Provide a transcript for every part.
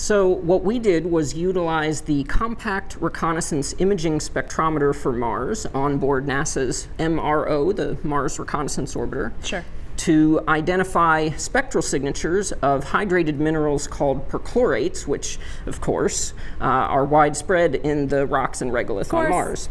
So what we did was utilize the Compact Reconnaissance Imaging Spectrometer for Mars on board NASA's MRO, the Mars Reconnaissance Orbiter. Sure. To identify spectral signatures of hydrated minerals called perchlorates, which, of course, are widespread in the rocks and regolith on Mars.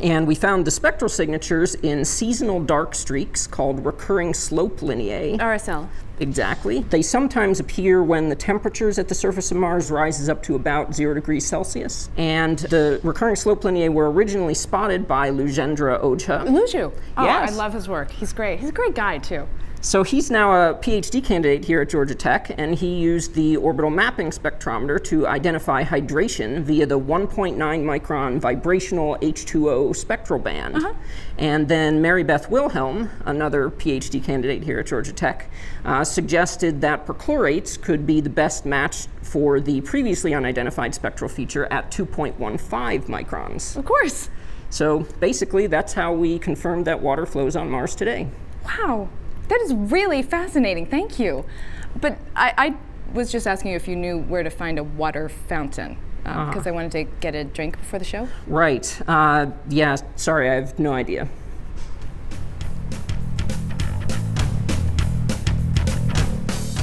And we found the spectral signatures in seasonal dark streaks called recurring slope lineae. RSL. Exactly. They sometimes appear when the temperatures at the surface of Mars rises up to about 0 degrees Celsius. And the recurring slope lineae were originally spotted by Lujendra Ojha. Luju. Oh, Yes. I love his work. He's great. He's a great guy, too. So he's now a PhD candidate here at Georgia Tech, and he used the orbital mapping spectrometer to identify hydration via the 1.9 micron vibrational H2O spectral band. And then Mary Beth Wilhelm, another PhD candidate here at Georgia Tech, suggested that perchlorates could be the best match for the previously unidentified spectral feature at 2.15 microns. Of course. So basically, that's how we confirmed that water flows on Mars today. Wow. That is really fascinating. Thank you. But I was just asking you if you knew where to find a water fountain, because I wanted to get a drink before the show. Right. Yeah, sorry, I have no idea.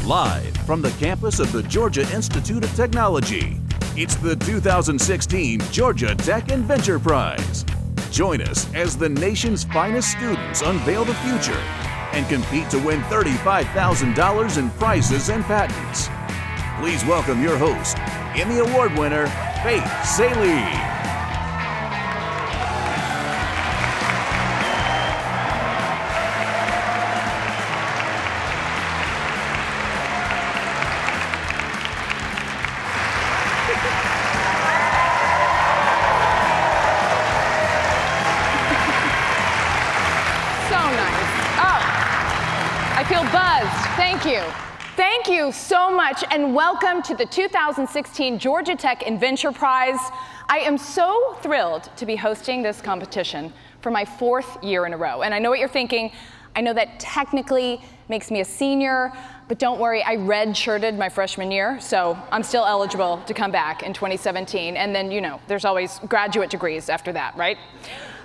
Live from the campus of the Georgia Institute of Technology, it's the 2016 Georgia Tech Inventure Prize. Join us as the nation's finest students unveil the future and compete to win $35,000 in prizes and patents. Please welcome your host, Emmy Award winner, Faith Salie. I feel buzzed. Thank you. Thank you so much, and welcome to the 2016 Georgia Tech Inventure Prize. I am so thrilled to be hosting this competition for my 4th year in a row. And I know what you're thinking. I know that technically makes me a senior, but don't worry, I red-shirted my freshman year, so I'm still eligible to come back in 2017. And then, you know, there's always graduate degrees after that, right?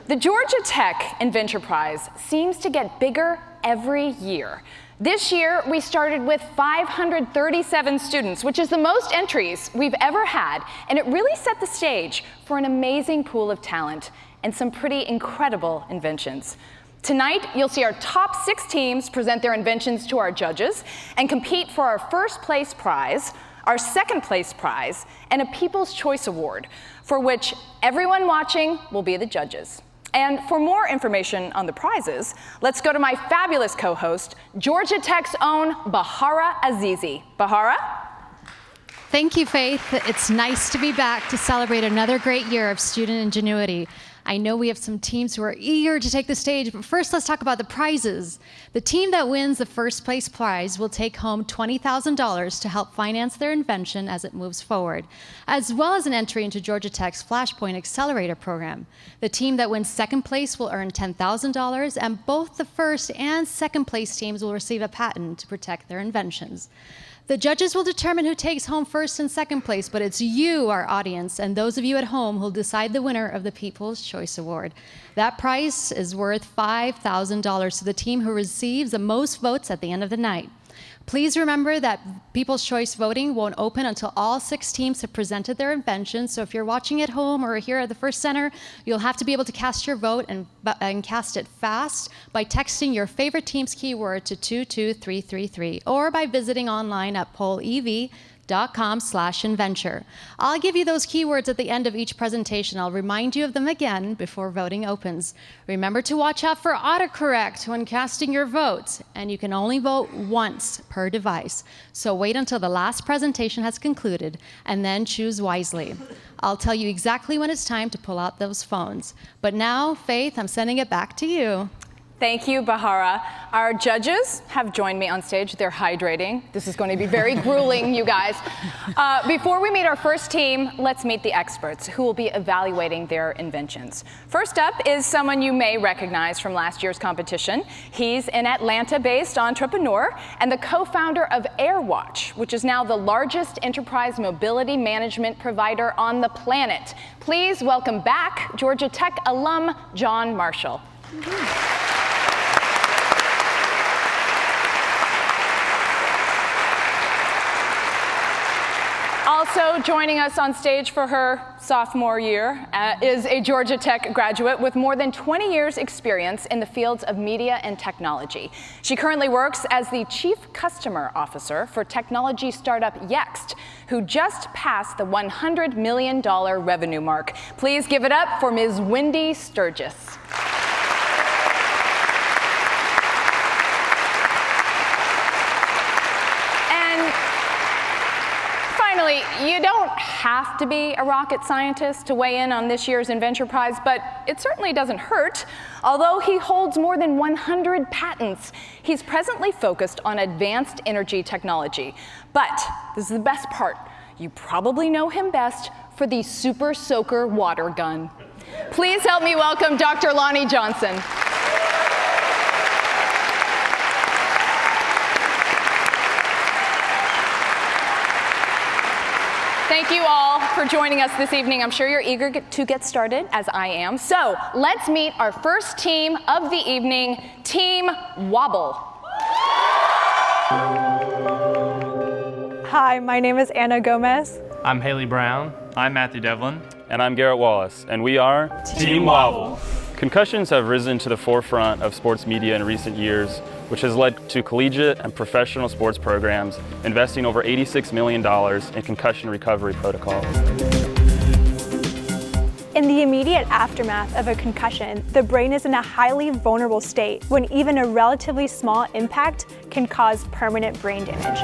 The Georgia Tech Inventure Prize seems to get bigger every year. This year, we started with 537 students, which is the most entries we've ever had, and it really set the stage for an amazing pool of talent and some pretty incredible inventions. Tonight, you'll see our top 6 teams present their inventions to our judges and compete for our first place prize, our second place prize, and a People's Choice Award, for which everyone watching will be the judges. And for more information on the prizes, let's go to my fabulous co-host, Georgia Tech's own Bahara Azizi. Bahara? Thank you, Faith. It's nice to be back to celebrate another great year of student ingenuity. I know we have some teams who are eager to take the stage, but first let's talk about the prizes. The team that wins the first place prize will take home $20,000 to help finance their invention as it moves forward, as well as an entry into Georgia Tech's Flashpoint Accelerator program. The team that wins second place will earn $10,000, and both the first and second place teams will receive a patent to protect their inventions. The judges will determine who takes home first and second place, but it's you, our audience, and those of you at home who'll decide the winner of the People's Choice Award. That prize is worth $5,000 to the team who receives the most votes at the end of the night. Please remember that People's Choice voting won't open until all 6 teams have presented their inventions. So if you're watching at home or here at the First Center, you'll have to be able to cast your vote and cast it fast by texting your favorite team's keyword to 22333 or by visiting online at pollev.com/inventure. I'll give you those keywords at the end of each presentation. I'll remind you of them again before voting opens. Remember to watch out for autocorrect when casting your votes, and you can only vote once per device. So wait until the last presentation has concluded and then choose wisely. I'll tell you exactly when it's time to pull out those phones. But now, Faith, I'm sending it back to you. Thank you, Bahara. Our judges have joined me on stage. They're hydrating. This is going to be very grueling, you guys. Before we meet our first team, let's meet the experts who will be evaluating their inventions. First up is someone you may recognize from last year's competition. He's an Atlanta-based entrepreneur and the co-founder of AirWatch, which is now the largest enterprise mobility management provider on the planet. Please welcome back Georgia Tech alum John Marshall. Also joining us on stage for her sophomore year is a Georgia Tech graduate with more than 20 years experience in the fields of media and technology. She currently works as the Chief Customer Officer for technology startup Yext, who just passed the $100 million revenue mark. Please give it up for Ms. Wendy Sturgis. Finally, you don't have to be a rocket scientist to weigh in on this year's Inventure Prize, but it certainly doesn't hurt. Although he holds more than 100 patents, he's presently focused on advanced energy technology. But this is the best part. You probably know him best for the Super Soaker water gun. Please help me welcome Dr. Lonnie Johnson. Thank you all for joining us this evening. I'm sure you're eager to get started, as I am. So let's meet our first team of the evening, Team Wobble. Hi, my name is Anna Gomez. I'm Haley Brown. I'm Matthew Devlin. And I'm Garrett Wallace, and we are Team Wobble. Concussions have risen to the forefront of sports media in recent years, which has led to collegiate and professional sports programs investing over $86 million in concussion recovery protocols. In the immediate aftermath of a concussion, the brain is in a highly vulnerable state when even a relatively small impact can cause permanent brain damage.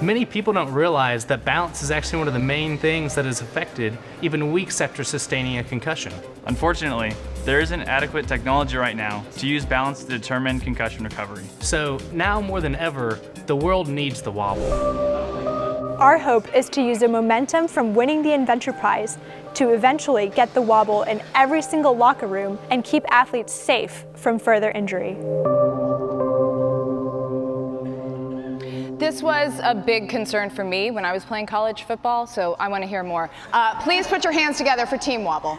Many people don't realize that balance is actually one of the main things that is affected even weeks after sustaining a concussion. Unfortunately, there isn't adequate technology right now to use balance to determine concussion recovery. So now more than ever, the world needs the wobble. Our hope is to use the momentum from winning the Inventure Prize to eventually get the wobble in every single locker room and keep athletes safe from further injury. This was a big concern for me when I was playing college football, so I want to hear more. Please put your hands together for Team Wobble.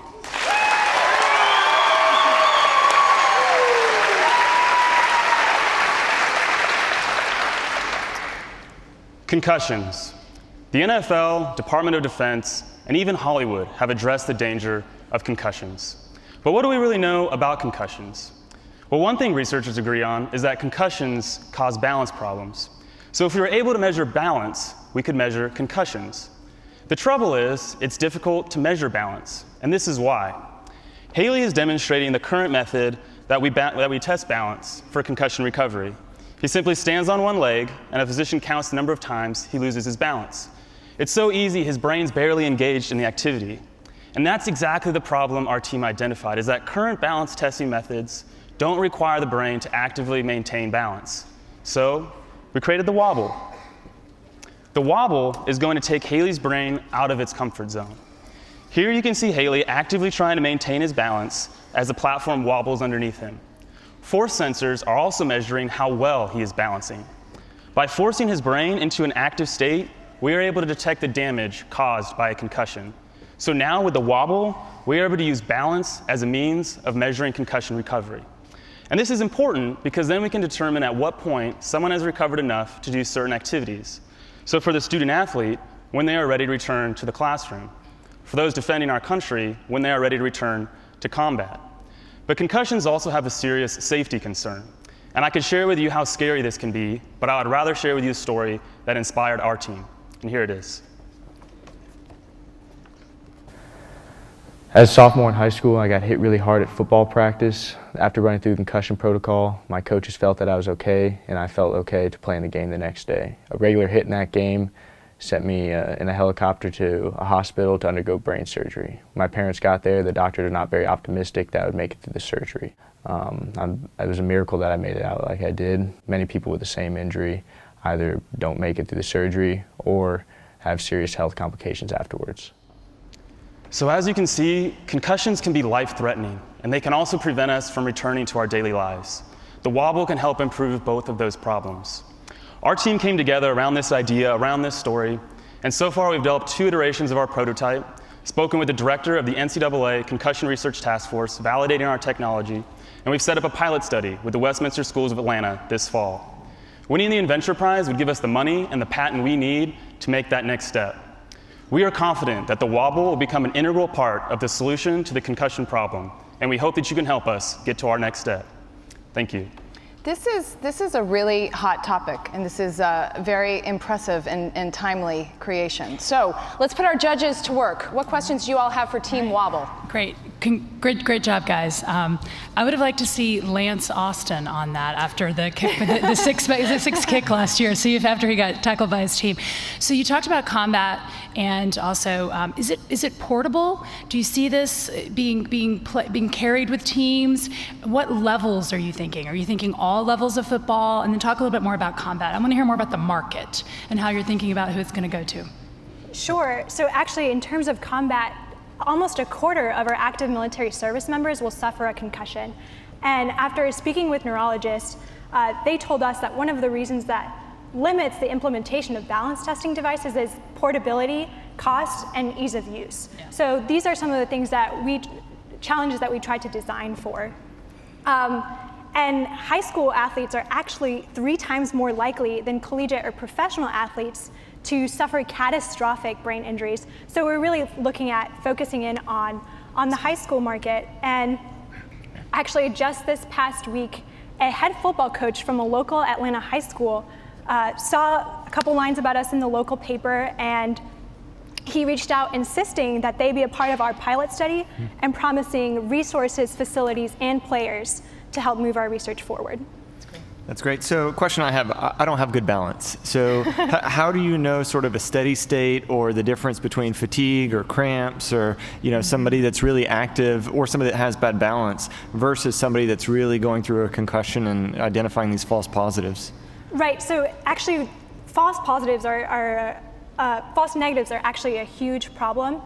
Concussions. The NFL, Department of Defense, and even Hollywood have addressed the danger of concussions. But what do we really know about concussions? Well, one thing researchers agree on is that concussions cause balance problems. So if we were able to measure balance, we could measure concussions. The trouble is, it's difficult to measure balance, and this is why. Haley is demonstrating the current method that we test balance for concussion recovery. He simply stands on one leg, and a physician counts the number of times he loses his balance. It's so easy, his brain's barely engaged in the activity. And that's exactly the problem our team identified, is that current balance testing methods don't require the brain to actively maintain balance. So we created the wobble. The wobble is going to take Haley's brain out of its comfort zone. Here you can see Haley actively trying to maintain his balance as the platform wobbles underneath him. Force sensors are also measuring how well he is balancing. By forcing his brain into an active state, we are able to detect the damage caused by a concussion. So now with the wobble, we are able to use balance as a means of measuring concussion recovery. And this is important because then we can determine at what point someone has recovered enough to do certain activities. So for the student athlete, when they are ready to return to the classroom. For those defending our country, when they are ready to return to combat. But concussions also have a serious safety concern. And I could share with you how scary this can be, but I would rather share with you a story that inspired our team. And here it is. As a sophomore in high school, I got hit really hard at football practice. After running through the concussion protocol, my coaches felt that I was okay, and I felt okay to play in the game the next day. A regular hit in that game sent me in a helicopter to a hospital to undergo brain surgery. When my parents got there, the doctors were not very optimistic that I would make it through the surgery. It was a miracle that I made it out like I did. Many people with the same injury either don't make it through the surgery or have serious health complications afterwards. So as you can see, concussions can be life-threatening, and they can also prevent us from returning to our daily lives. The wobble can help improve both of those problems. Our team came together around this idea, around this story, and so far we've developed 2 iterations of our prototype, spoken with the director of the NCAA Concussion Research Task Force, validating our technology, and we've set up a pilot study with the Westminster Schools of Atlanta this fall. Winning the Inventure Prize would give us the money and the patent we need to make that next step. We are confident that the wobble will become an integral part of the solution to the concussion problem, and we hope that you can help us get to our next step. Thank you. This is a really hot topic, and this is a very impressive and timely creation. So let's put our judges to work. What questions do you all have for Team Wobble? Great. Great job, guys. I would have liked to see Lance Austin on that after the kick, the six kick last year. See if after he got tackled by his team. So you talked about combat, and also is it portable? Do you see this being carried with teams? What levels are you thinking? Are you thinking all levels of football? And then talk a little bit more about combat. I want to hear more about the market and how you're thinking about who it's going to go to. Sure. So actually, in terms of combat, almost a quarter of our active military service members will suffer a concussion. And after speaking with neurologists, they told us that one of the reasons that limits the implementation of balance testing devices is portability, cost, and ease of use. Yeah. So these are some of the things challenges that we tried to design for. And high school athletes are actually 3 times more likely than collegiate or professional athletes to suffer catastrophic brain injuries. So we're really looking at focusing in on the high school market. And actually just this past week, a head football coach from a local Atlanta high school saw a couple lines about us in the local paper, and he reached out insisting that they be a part of our pilot study and promising resources, facilities, and players to help move our research forward. That's great. So question I have, I don't have good balance. So how do you know sort of a steady state or the difference between fatigue or cramps or somebody that's really active or somebody that has bad balance versus somebody that's really going through a concussion and identifying these false positives? Right. So actually, false positives false negatives are actually a huge problem.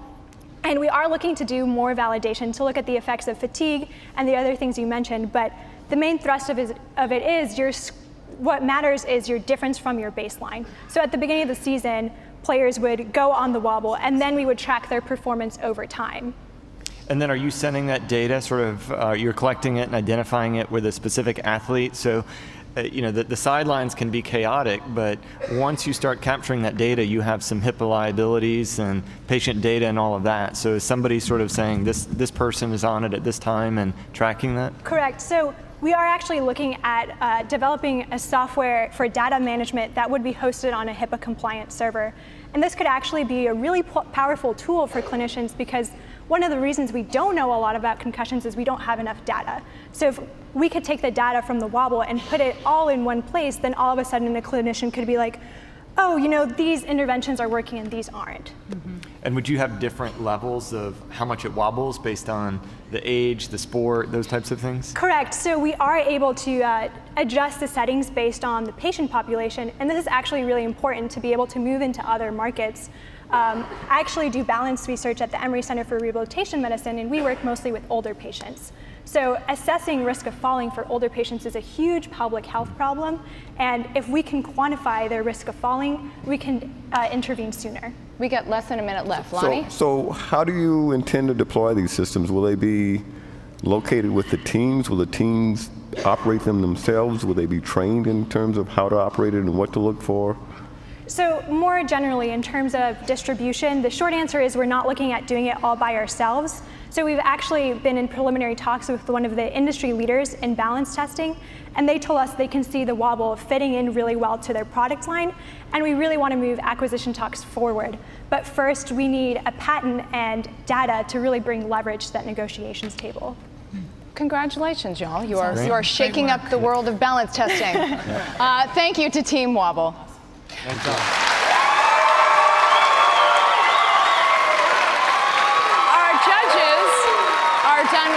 And we are looking to do more validation to look at the effects of fatigue and the other things you mentioned. But the main thrust of it is what matters is your difference from your baseline. So at the beginning of the season, players would go on the wobble, and then we would track their performance over time. And then are you sending that data, sort of, you're collecting it and identifying it with a specific athlete? So, the sidelines can be chaotic, but once you start capturing that data, you have some HIPAA liabilities and patient data and all of that. So is somebody sort of saying this person is on it at this time and tracking that? Correct. So we are actually looking at developing a software for data management that would be hosted on a HIPAA compliant server. And this could actually be a really powerful tool for clinicians, because one of the reasons we don't know a lot about concussions is we don't have enough data. So if we could take the data from the wobble and put it all in one place, then all of a sudden a clinician could be like, oh, these interventions are working and these aren't. Mm-hmm. And would you have different levels of how much it wobbles based on the age, the sport, those types of things? Correct. So we are able to adjust the settings based on the patient population, and this is actually really important to be able to move into other markets. I actually do balance research at the Emory Center for Rehabilitation Medicine, and we work mostly with older patients. So assessing risk of falling for older patients is a huge public health problem, and if we can quantify their risk of falling, we can intervene sooner. We got less than a minute left. Lonnie? So how do you intend to deploy these systems? Will they be located with the teams? Will the teams operate them themselves? Will they be trained in terms of how to operate it and what to look for? So more generally, in terms of distribution, the short answer is we're not looking at doing it all by ourselves. So we've actually been in preliminary talks with one of the industry leaders in balance testing, and they told us they can see the wobble fitting in really well to their product line, and we really want to move acquisition talks forward. But first, we need a patent and data to really bring leverage to that negotiations table. Congratulations, y'all. You are shaking up the world of balance testing. Thank you to Team Wobble. Thanks.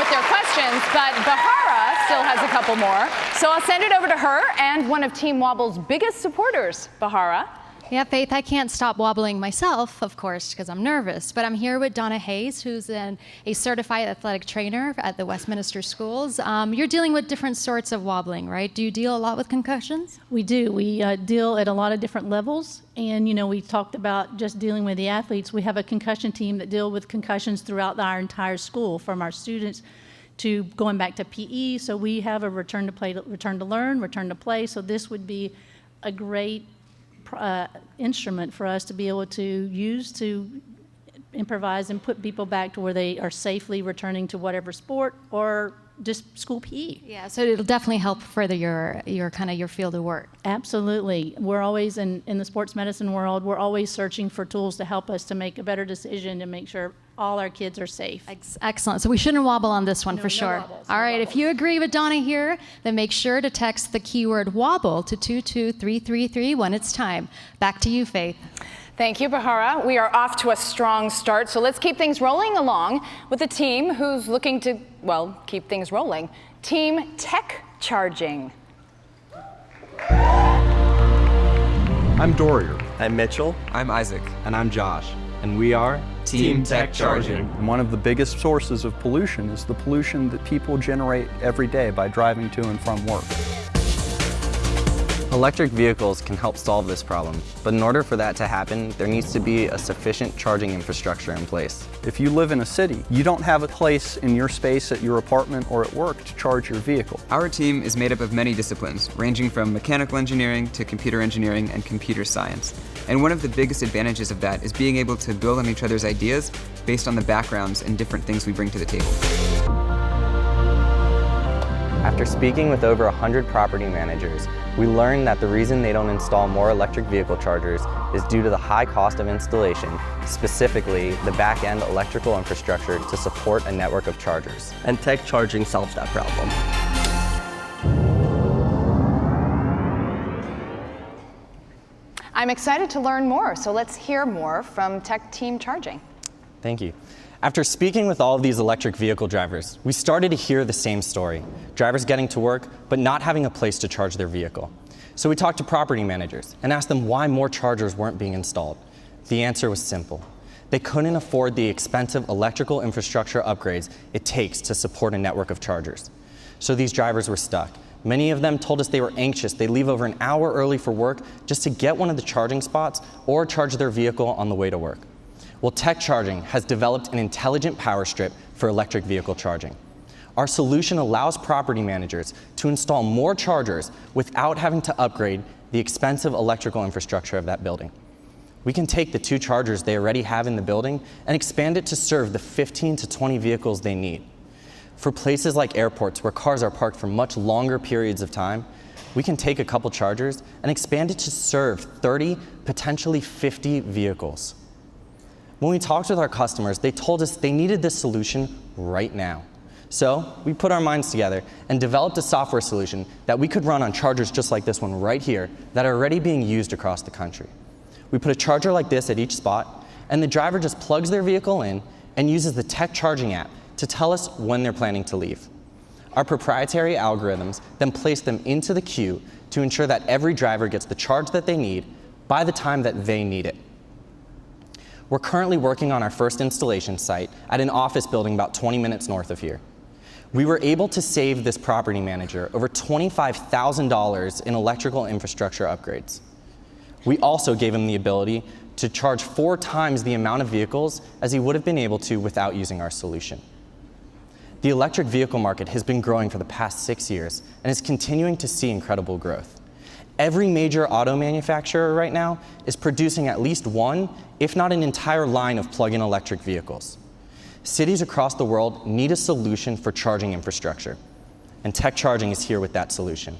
with their questions, but Bahara still has a couple more. So I'll send it over to her and one of Team Wobble's biggest supporters, Bahara. Yeah, Faith, I can't stop wobbling myself, of course, because I'm nervous. But I'm here with Donna Hayes, who's a certified athletic trainer at the Westminster Schools. You're dealing with different sorts of wobbling, right? Do you deal a lot with concussions? We do. We deal at a lot of different levels. And, you know, we talked about just dealing with the athletes. We have a concussion team that deal with concussions throughout our entire school, from our students to going back to PE. So we have a return to play, return to learn, return to play. So this would be a great instrument for us to be able to use to improvise and put people back to where they are safely returning to whatever sport or just school PE. Yeah, so it'll definitely help further your kind of your field of work. Absolutely. We're always in the sports medicine world, we're always searching for tools to help us to make a better decision to make sure all our kids are safe. Excellent. So we shouldn't wobble on this one for sure. Wobbles, all right, if you agree with Donna here, then make sure to text the keyword wobble to 22333 when it's time. Back to you, Faith. Thank you, Bahara. We are off to a strong start, so let's keep things rolling along with a team who's looking to, well, keep things rolling. Team Tech Charging. I'm Dorier. I'm Mitchell. I'm Isaac. And I'm Josh. And we are Team Tech Charging. One of the biggest sources of pollution is the pollution that people generate every day by driving to and from work. Electric vehicles can help solve this problem, but in order for that to happen, there needs to be a sufficient charging infrastructure in place. If you live in a city, you don't have a place in your space at your apartment or at work to charge your vehicle. Our team is made up of many disciplines, ranging from mechanical engineering to computer engineering and computer science. And one of the biggest advantages of that is being able to build on each other's ideas based on the backgrounds and different things we bring to the table. After speaking with over 100 property managers, we learned that the reason they don't install more electric vehicle chargers is due to the high cost of installation, specifically the back-end electrical infrastructure to support a network of chargers. And Tech Charging solves that problem. I'm excited to learn more, so let's hear more from Tech Team Charging. Thank you. After speaking with all of these electric vehicle drivers, we started to hear the same story. Drivers getting to work, but not having a place to charge their vehicle. So we talked to property managers and asked them why more chargers weren't being installed. The answer was simple. They couldn't afford the expensive electrical infrastructure upgrades it takes to support a network of chargers. So these drivers were stuck. Many of them told us they were anxious. They leave over an hour early for work just to get one of the charging spots or charge their vehicle on the way to work. Well, Tech Charging has developed an intelligent power strip for electric vehicle charging. Our solution allows property managers to install more chargers without having to upgrade the expensive electrical infrastructure of that building. We can take the 2 chargers they already have in the building and expand it to serve the 15 to 20 vehicles they need. For places like airports where cars are parked for much longer periods of time, we can take a couple chargers and expand it to serve 30, potentially 50 vehicles. When we talked with our customers, they told us they needed this solution right now. So we put our minds together and developed a software solution that we could run on chargers just like this one right here that are already being used across the country. We put a charger like this at each spot, and the driver just plugs their vehicle in and uses the Tech Charging app to tell us when they're planning to leave. Our proprietary algorithms then place them into the queue to ensure that every driver gets the charge that they need by the time that they need it. We're currently working on our first installation site at an office building about 20 minutes north of here. We were able to save this property manager over $25,000 in electrical infrastructure upgrades. We also gave him the ability to charge 4 times the amount of vehicles as he would have been able to without using our solution. The electric vehicle market has been growing for the past 6 years and is continuing to see incredible growth. Every major auto manufacturer right now is producing at least one, if not an entire line of plug-in electric vehicles. Cities across the world need a solution for charging infrastructure, and Tech Charging is here with that solution.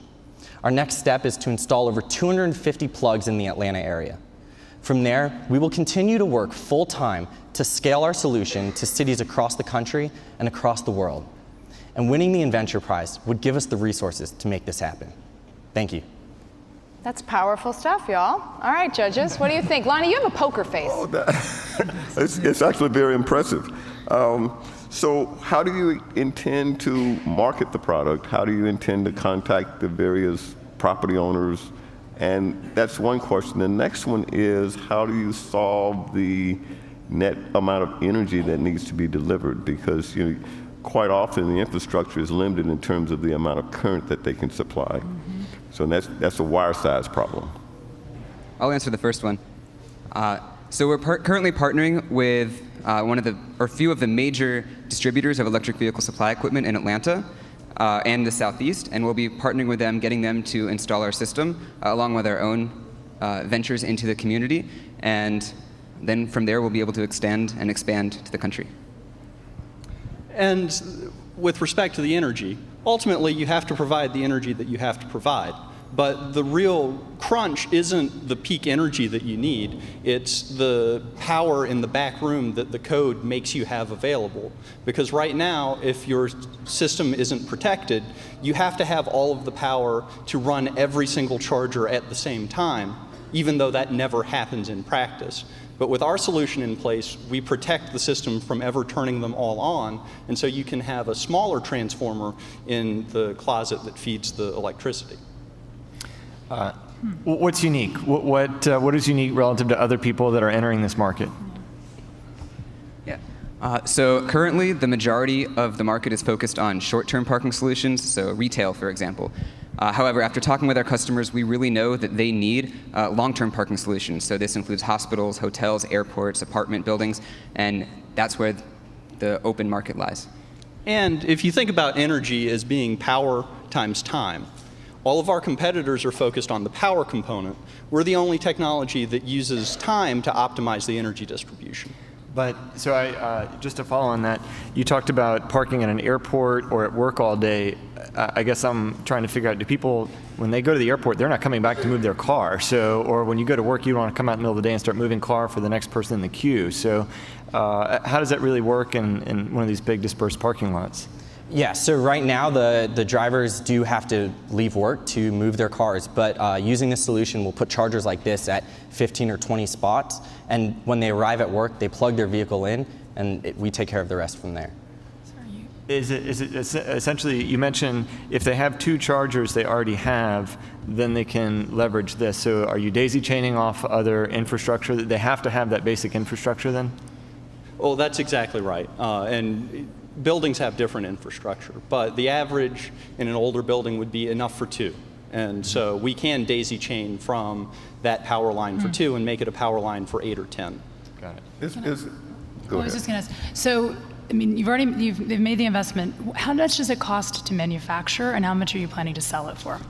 Our next step is to install over 250 plugs in the Atlanta area. From there, we will continue to work full-time to scale our solution to cities across the country and across the world. And winning the Inventure Prize would give us the resources to make this happen. Thank you. That's powerful stuff, y'all. All right, judges, what do you think? Lonnie, you have a poker face. It's actually very impressive. So how do you intend to market the product? How do you intend to contact the various property owners? And that's one question. The next one is, how do you solve the net amount of energy that needs to be delivered? Because quite often the infrastructure is limited in terms of the amount of current that they can supply. So that's a wire size problem. I'll answer the first one. So we're currently partnering with a few of the major distributors of electric vehicle supply equipment in Atlanta and the Southeast, and we'll be partnering with them, getting them to install our system along with our own ventures into the community, and then from there we'll be able to extend and expand to the country. And with respect to the energy, ultimately you have to provide the energy that you have to provide. But the real crunch isn't the peak energy that you need, it's the power in the back room that the code makes you have available. Because right now, if your system isn't protected, you have to have all of the power to run every single charger at the same time, even though that never happens in practice. But with our solution in place, we protect the system from ever turning them all on, and so you can have a smaller transformer in the closet that feeds the electricity. What's unique? What is unique relative to other people that are entering this market? Yeah. So currently, the majority of the market is focused on short-term parking solutions, so retail, for example. However, after talking with our customers, we really know that they need long-term parking solutions. So this includes hospitals, hotels, airports, apartment buildings, and that's where the open market lies. And if you think about energy as being power times time, all of our competitors are focused on the power component. We're the only technology that uses time to optimize the energy distribution. But, so just to follow on that, you talked about parking at an airport or at work all day. I guess I'm trying to figure out, do people, when they go to the airport, they're not coming back to move their car. So, or when you go to work, you don't want to come out in the middle of the day and start moving car for the next person in the queue. So how does that really work in one of these big dispersed parking lots? Yeah, so right now the drivers do have to leave work to move their cars, but using this solution, we'll put chargers like this at 15 or 20 spots, and when they arrive at work, they plug their vehicle in, and we take care of the rest from there. Is it essentially, you mentioned if they have 2 chargers they already have, then they can leverage this. So are you daisy chaining off other infrastructure? That they have to have that basic infrastructure then? Oh, that's exactly right. And buildings have different infrastructure, but the average in an older building would be enough for 2. And so we can daisy chain from that power line for 2 and make it a power line for 8 or 10. Got it. Go ahead. I was just going to ask, so, I mean, you've made the investment. How much does it cost to manufacture, and how much are you planning to sell it for?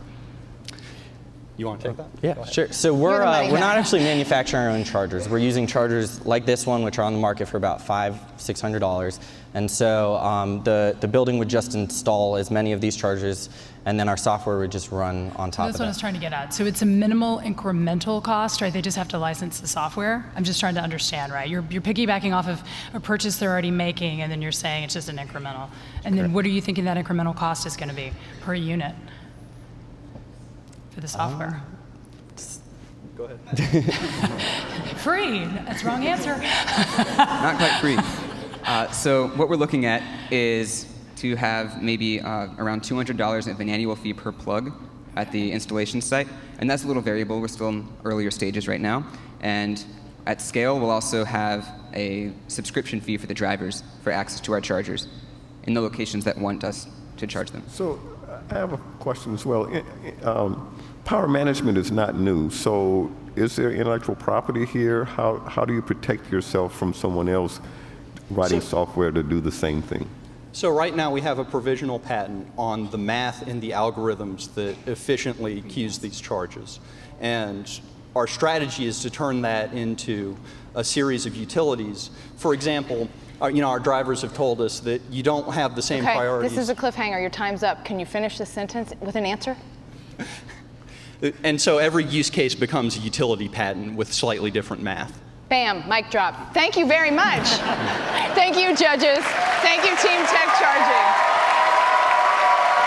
You want to take that? Yeah, sure. So we're not actually manufacturing our own chargers. We're using chargers like this one, which are on the market for about $500–600. And so the building would just install as many of these chargers, and then our software would just run on top of that. That's what I was trying to get at. So it's a minimal incremental cost, right? They just have to license the software. I'm just trying to understand, right? You're piggybacking off of a purchase they're already making, and then you're saying it's just an incremental. And then what are you thinking that incremental cost is going to be per unit for the software? Go ahead. Free. That's the wrong answer. Not quite free. So what we're looking at is to have maybe around $200 of an annual fee per plug at the installation site. And that's a little variable. We're still in earlier stages right now. And at scale, we'll also have a subscription fee for the drivers for access to our chargers in the locations that want us to charge them. So I have a question as well. Power management is not new. So is there intellectual property here? How do you protect yourself from someone else writing software to do the same thing? So right now we have a provisional patent on the math and the algorithms that efficiently use these charges. And our strategy is to turn that into a series of utilities. For example, our drivers have told us that you don't have the same priorities. This is a cliffhanger. Your time's up. Can you finish the sentence with an answer? And so every use case becomes a utility patent with slightly different math. Bam, mic drop. Thank you very much. Thank you, judges. Thank you, Team Tech Charging.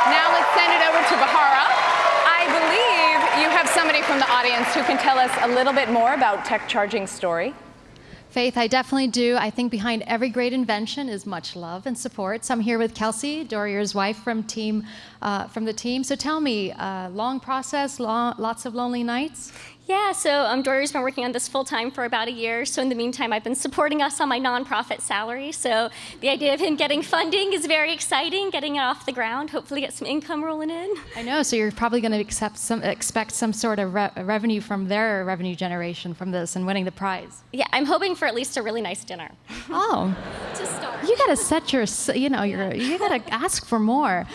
Now let's send it over to Bahara. I believe you have somebody from the audience who can tell us a little bit more about Tech Charging's story. Faith, I definitely do. I think behind every great invention is much love and support. So I'm here with Kelsey, Dorier's wife from the team. So tell me, long process, lots of lonely nights? Yeah, so Dorier's been working on this full-time for about a year. So in the meantime, I've been supporting us on my nonprofit salary. So the idea of him getting funding is very exciting, getting it off the ground, hopefully get some income rolling in. I know, so you're probably going to expect some sort of revenue from their revenue generation from this and winning the prize. Yeah, I'm hoping for at least a really nice dinner. Oh. To start. You got to set your, you got to ask for more.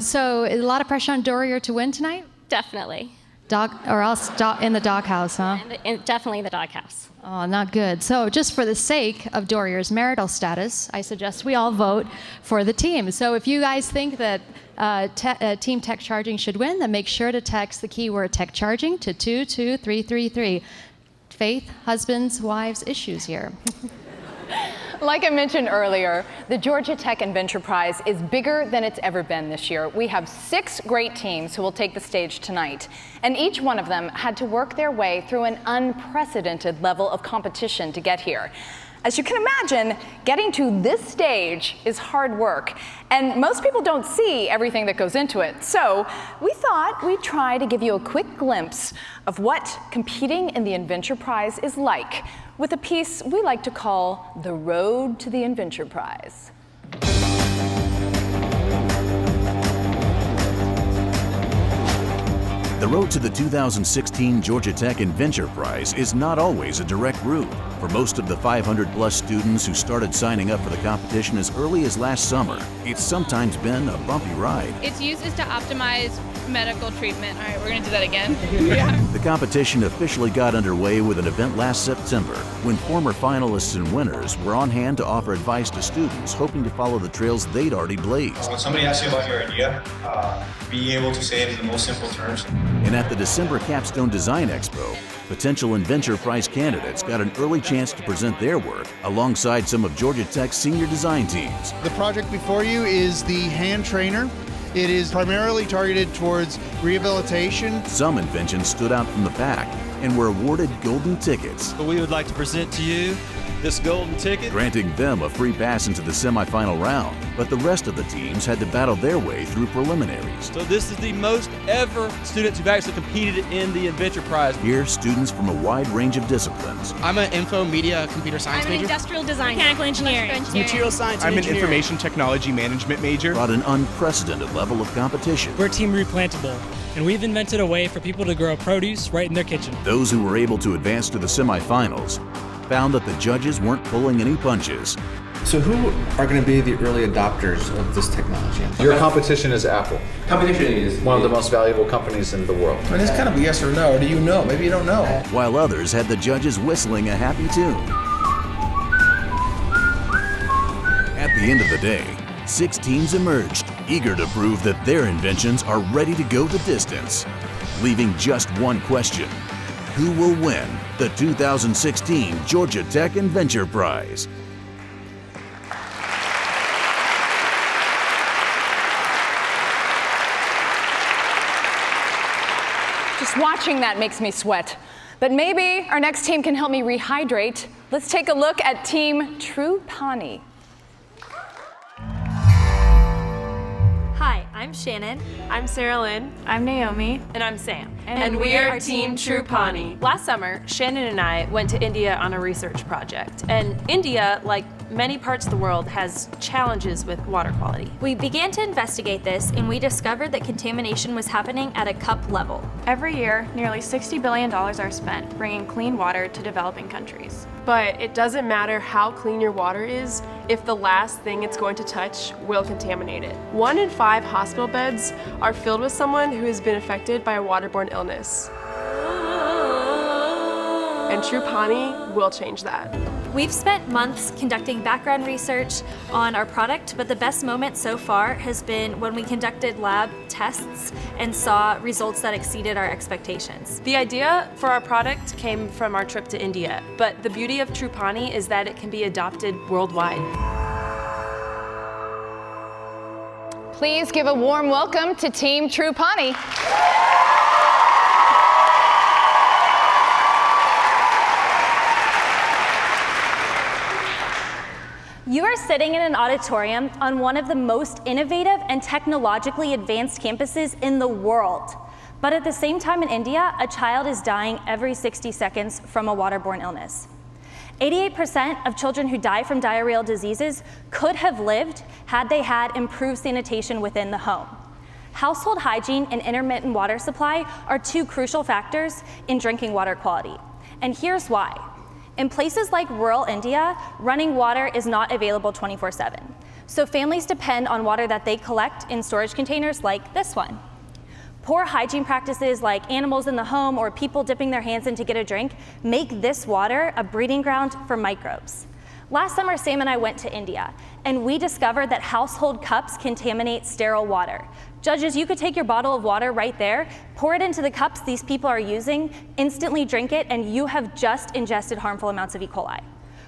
So a lot of pressure on Dorier to win tonight? Definitely. In the doghouse, huh? Definitely the doghouse. Oh, not good. So just for the sake of Dorier's marital status, I suggest we all vote for the team. So if you guys think that Team Tech Charging should win, then make sure to text the keyword Tech Charging to 22333. Faith, husbands, wives, issues here. Like I mentioned earlier, the Georgia Tech Inventure Prize is bigger than it's ever been this year. We have 6 great teams who will take the stage tonight, and each one of them had to work their way through an unprecedented level of competition to get here. As you can imagine, getting to this stage is hard work, and most people don't see everything that goes into it. So we thought we'd try to give you a quick glimpse of what competing in the Inventure Prize is like, with a piece we like to call The Road to the Inventure Prize. The road to the 2016 Georgia Tech Inventure Prize is not always a direct route. For most of the 500-plus students who started signing up for the competition as early as last summer, it's sometimes been a bumpy ride. Its use is to optimize medical treatment. All right, we're going to do that again. Yeah. The competition officially got underway with an event last September when former finalists and winners were on hand to offer advice to students hoping to follow the trails they'd already blazed. When somebody asks you about your idea, being able to say it in the most simple terms. And at the December Capstone Design Expo, potential Inventure Prize candidates got an early chance to present their work alongside some of Georgia Tech's senior design teams. The project before you is the hand trainer. It is primarily targeted towards rehabilitation. Some inventions stood out from the pack and were awarded golden tickets. We would like to present to you this golden ticket, granting them a free pass into the semifinal round. But the rest of the teams had to battle their way through preliminaries. So this is the most ever students who've actually competed in the Inventure Prize. Here, students from a wide range of disciplines. I'm an info, media, computer science major. I'm an industrial design, mechanical engineering, material science, I'm an information technology management major. Brought an unprecedented level of competition. We're Team Replantable, and we've invented a way for people to grow produce right in their kitchen. Those who were able to advance to the semifinals found that the judges weren't pulling any punches. So who are going to be the early adopters of this technology? Your competition is Apple. Competition is one of the most valuable companies in the world. I mean, it's kind of a yes or no, or do you know? Maybe you don't know. While others had the judges whistling a happy tune. At the end of the day, 6 teams emerged, eager to prove that their inventions are ready to go the distance, leaving just one question. Who will win the 2016 Georgia Tech Inventure Prize? Just watching that makes me sweat. But maybe our next team can help me rehydrate. Let's take a look at Team True Pawnee. Hi, I'm Shannon. I'm Sarah Lynn. I'm Naomi. And I'm Sam. And we are Team True Pawnee. Last summer, Shannon and I went to India on a research project. And India, like many parts of the world, has challenges with water quality. We began to investigate this, and we discovered that contamination was happening at a cup level. Every year, nearly $60 billion are spent bringing clean water to developing countries. But it doesn't matter how clean your water is if the last thing it's going to touch will contaminate it. 1 in 5 hospital beds are filled with someone who has been affected by a waterborne illness. And True Pawnee will change that. We've spent months conducting background research on our product, but the best moment so far has been when we conducted lab tests and saw results that exceeded our expectations. The idea for our product came from our trip to India, but the beauty of True Pawnee is that it can be adopted worldwide. Please give a warm welcome to Team True Pawnee. You are sitting in an auditorium on one of the most innovative and technologically advanced campuses in the world. But at the same time in India, a child is dying every 60 seconds from a waterborne illness. 88% of children who die from diarrheal diseases could have lived had they had improved sanitation within the home. Household hygiene and intermittent water supply are two crucial factors in drinking water quality. And here's why. In places like rural India, running water is not available 24/7. So families depend on water that they collect in storage containers like this one. Poor hygiene practices like animals in the home or people dipping their hands in to get a drink make this water a breeding ground for microbes. Last summer, Sam and I went to India, and we discovered that household cups contaminate sterile water. Judges, you could take your bottle of water right there, pour it into the cups these people are using, instantly drink it, and you have just ingested harmful amounts of E. coli.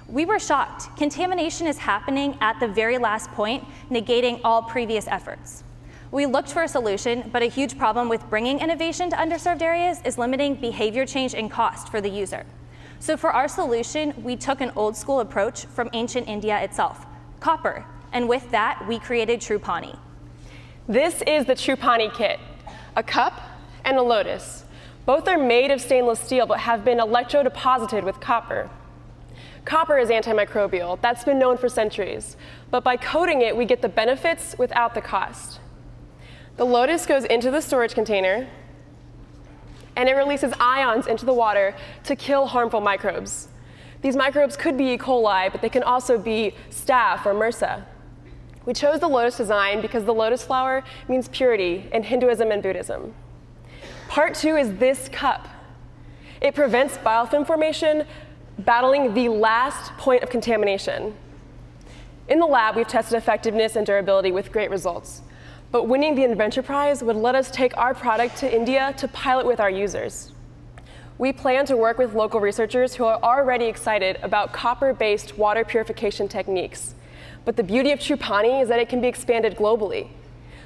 We were shocked. Contamination is happening at the very last point, negating all previous efforts. We looked for a solution, but a huge problem with bringing innovation to underserved areas is limiting behavior change and cost for the user. So for our solution, we took an old school approach from ancient India itself, copper, and with that, we created Trupani. This is the Trupani kit, a cup and a lotus. Both are made of stainless steel but have been electrodeposited with copper. Copper is antimicrobial. That's been known for centuries. But by coating it, we get the benefits without the cost. The lotus goes into the storage container, and it releases ions into the water to kill harmful microbes. These microbes could be E. coli, but they can also be staph or MRSA. We chose the lotus design because the lotus flower means purity in Hinduism and Buddhism. Part 2 is this cup. It prevents biofilm formation, battling the last point of contamination. In the lab, we've tested effectiveness and durability with great results. But winning the Inventure Prize would let us take our product to India to pilot with our users. We plan to work with local researchers who are already excited about copper-based water purification techniques. But the beauty of Trupani is that it can be expanded globally.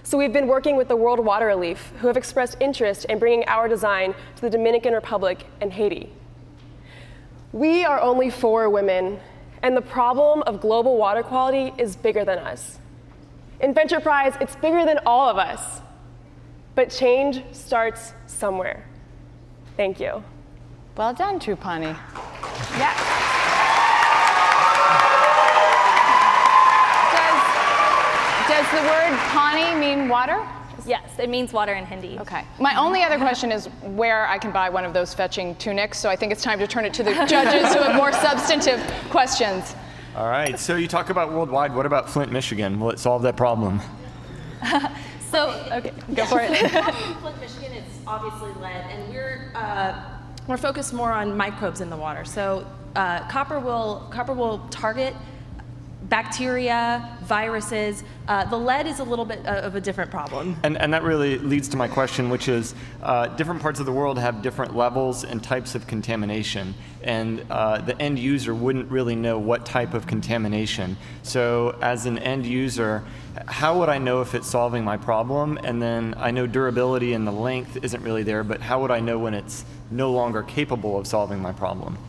So we've been working with the World Water Relief, who have expressed interest in bringing our design to the Dominican Republic and Haiti. We are only 4 women, and the problem of global water quality is bigger than us. Inventure Prize, it's bigger than all of us. But change starts somewhere. Thank you. Well done, Trupani. Yeah. Does the word pani mean water? Yes, it means water in Hindi. Okay. My only other question is where I can buy one of those fetching tunics, so I think it's time to turn it to the judges who have more substantive questions. All right, so you talk about worldwide. What about Flint, Michigan? Will it solve that problem? Okay, go for it. The problem in Flint, Michigan is obviously lead, and we're focused more on microbes in the water. So copper will target bacteria, viruses. The lead is a little bit of a different problem. And that really leads to my question, which is different parts of the world have different levels and types of contamination. And the end user wouldn't really know what type of contamination. So as an end user, how would I know if it's solving my problem? And then I know durability and the length isn't really there, but how would I know when it's no longer capable of solving my problem?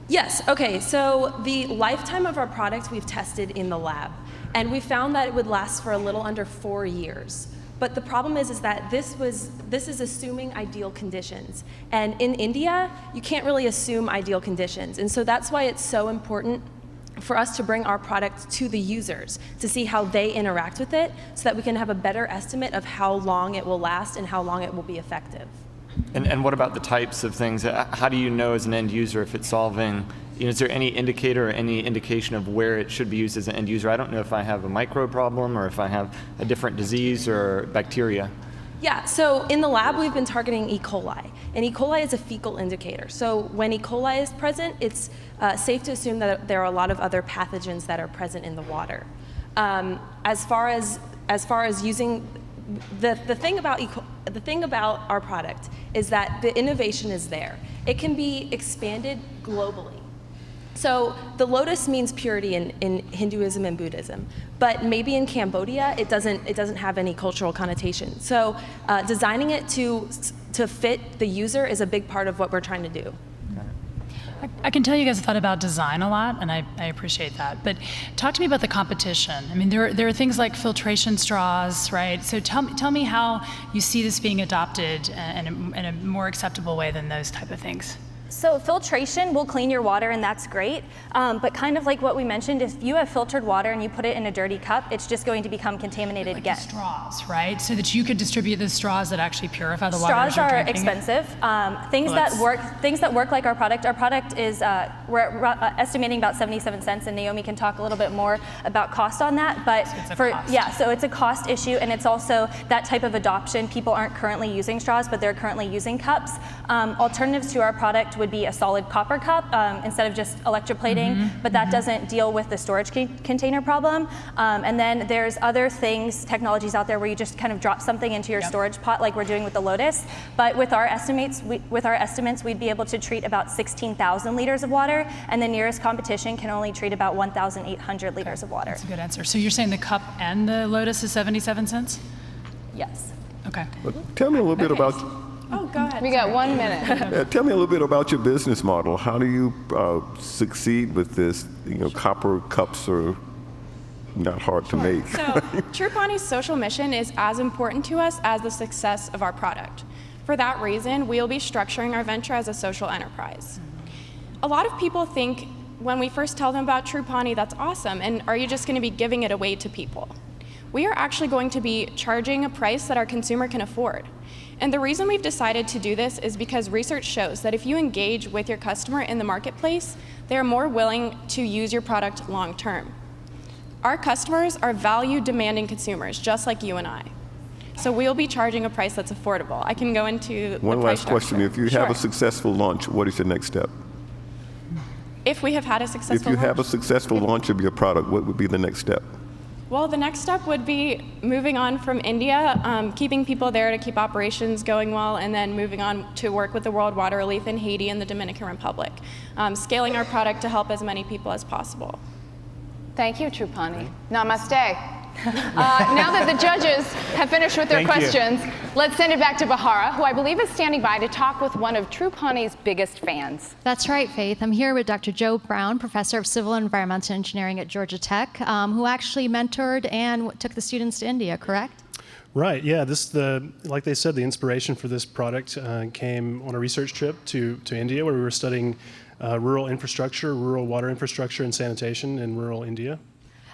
Yes, okay, so the lifetime of our product we've tested in the lab, and we found that it would last for a little under 4 years. But the problem is that this is assuming ideal conditions. And in India, you can't really assume ideal conditions. And so that's why it's so important for us to bring our product to the users to see how they interact with it so that we can have a better estimate of how long it will last and how long it will be effective. And what about the types of things? How do you know as an end user if it's solving, is there any indicator or any indication of where it should be used as an end user? I don't know if I have a microbe problem or if I have a different disease or bacteria. Yeah, so in the lab we've been targeting E. coli, and E. coli is a fecal indicator. So when E. coli is present, it's safe to assume that there are a lot of other pathogens that are present in the water. As far as using the thing about our product is that the innovation is there. It can be expanded globally. So the lotus means purity in Hinduism and Buddhism, but maybe in Cambodia it doesn't have any cultural connotation. So designing it to fit the user is a big part of what we're trying to do. I can tell you guys thought about design a lot, and I appreciate that. But talk to me about the competition. I mean, there are things like filtration straws, right? So tell me how you see this being adopted in a more acceptable way than those type of things. So filtration will clean your water, and that's great. But kind of like what we mentioned, if you have filtered water and you put it in a dirty cup, it's just going to become contaminated again. Straws, right? So that you could distribute the straws that actually purify the water. Straws are expensive. Things that work like our product. Our product is we're estimating about 77 cents, and Naomi can talk a little bit more about cost on that. But so it's a cost issue, and it's also that type of adoption. People aren't currently using straws, but they're currently using cups. Alternatives to our product would be a solid copper cup instead of just electroplating, but that doesn't deal with the storage container problem. And then there's other technologies out there where you just kind of drop something into your storage pot like we're doing with the Lotus. But with our estimates, we'd be able to treat about 16,000 liters of water, and the nearest competition can only treat about 1,800 liters of water. That's a good answer. So you're saying the cup and the Lotus is 77 cents? Yes. Okay. Tell me a little bit about. Oh, go ahead. We got 1 minute. Tell me a little bit about your business model. How do you succeed with this? Copper cups are not hard to make. So True Pawnee's social mission is as important to us as the success of our product. For that reason, we'll be structuring our venture as a social enterprise. A lot of people think when we first tell them about True Pawnee, that's awesome, and are you just going to be giving it away to people? We are actually going to be charging a price that our consumer can afford. And the reason we've decided to do this is because research shows that if you engage with your customer in the marketplace, they are more willing to use your product long term. Our customers are value-demanding consumers, just like you and I. So we'll be charging a price that's affordable. I can go into one last question. If you have a successful launch, what is your next step? If we have had a successful launch? If you have a successful launch of your product, what would be the next step? Well, the next step would be moving on from India, keeping people there to keep operations going well, and then moving on to work with the World Water Relief in Haiti and the Dominican Republic, scaling our product to help as many people as possible. Thank you, True Pawnee. Namaste. Now that the judges have finished with their questions, let's send it back to Bahara, who I believe is standing by to talk with one of True Pawnee's biggest fans. That's right, Faith. I'm here with Dr. Joe Brown, professor of civil and environmental engineering at Georgia Tech, who actually mentored and took the students to India, correct? Right, yeah. Like they said, the inspiration for this product came on a research trip to India, where we were studying rural infrastructure, rural water infrastructure and sanitation in rural India.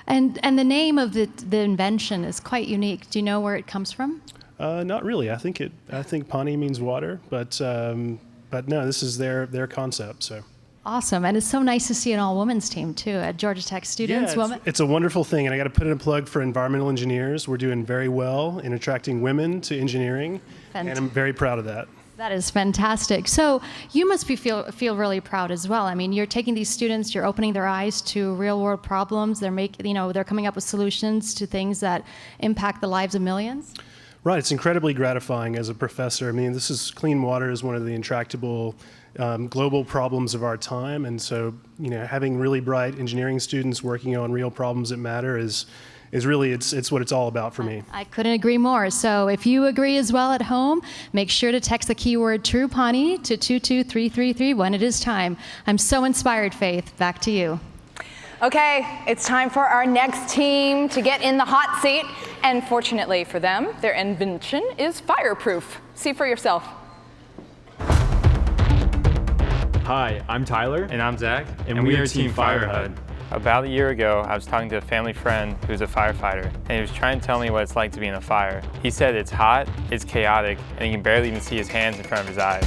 And the name of the invention is quite unique. Do you know where it comes from? Not really. I think Pawnee means water, but no, this is their concept. So awesome, and it's so nice to see an all-women's team too at Georgia Tech. Students, women. It's a wonderful thing, and I got to put in a plug for environmental engineers. We're doing very well in attracting women to engineering, and I'm very proud of that. That is fantastic. So you must feel really proud as well. I mean, you're taking these students, you're opening their eyes to real-world problems. They're coming up with solutions to things that impact the lives of millions. Right. It's incredibly gratifying as a professor. I mean, clean water is one of the intractable global problems of our time, and so having really bright engineering students working on real problems that matter is really, it's what it's all about for me. I couldn't agree more. So if you agree as well at home, make sure to text the keyword True Pawnee to 22333 when it is time. I'm so inspired, Faith. Back to you. Okay, it's time for our next team to get in the hot seat. And fortunately for them, their invention is fireproof. See for yourself. Hi, I'm Tyler. And I'm Zach. And we are Team FireHUD. About a year ago, I was talking to a family friend who's a firefighter, and he was trying to tell me what it's like to be in a fire. He said it's hot, it's chaotic, and he can barely even see his hands in front of his eyes.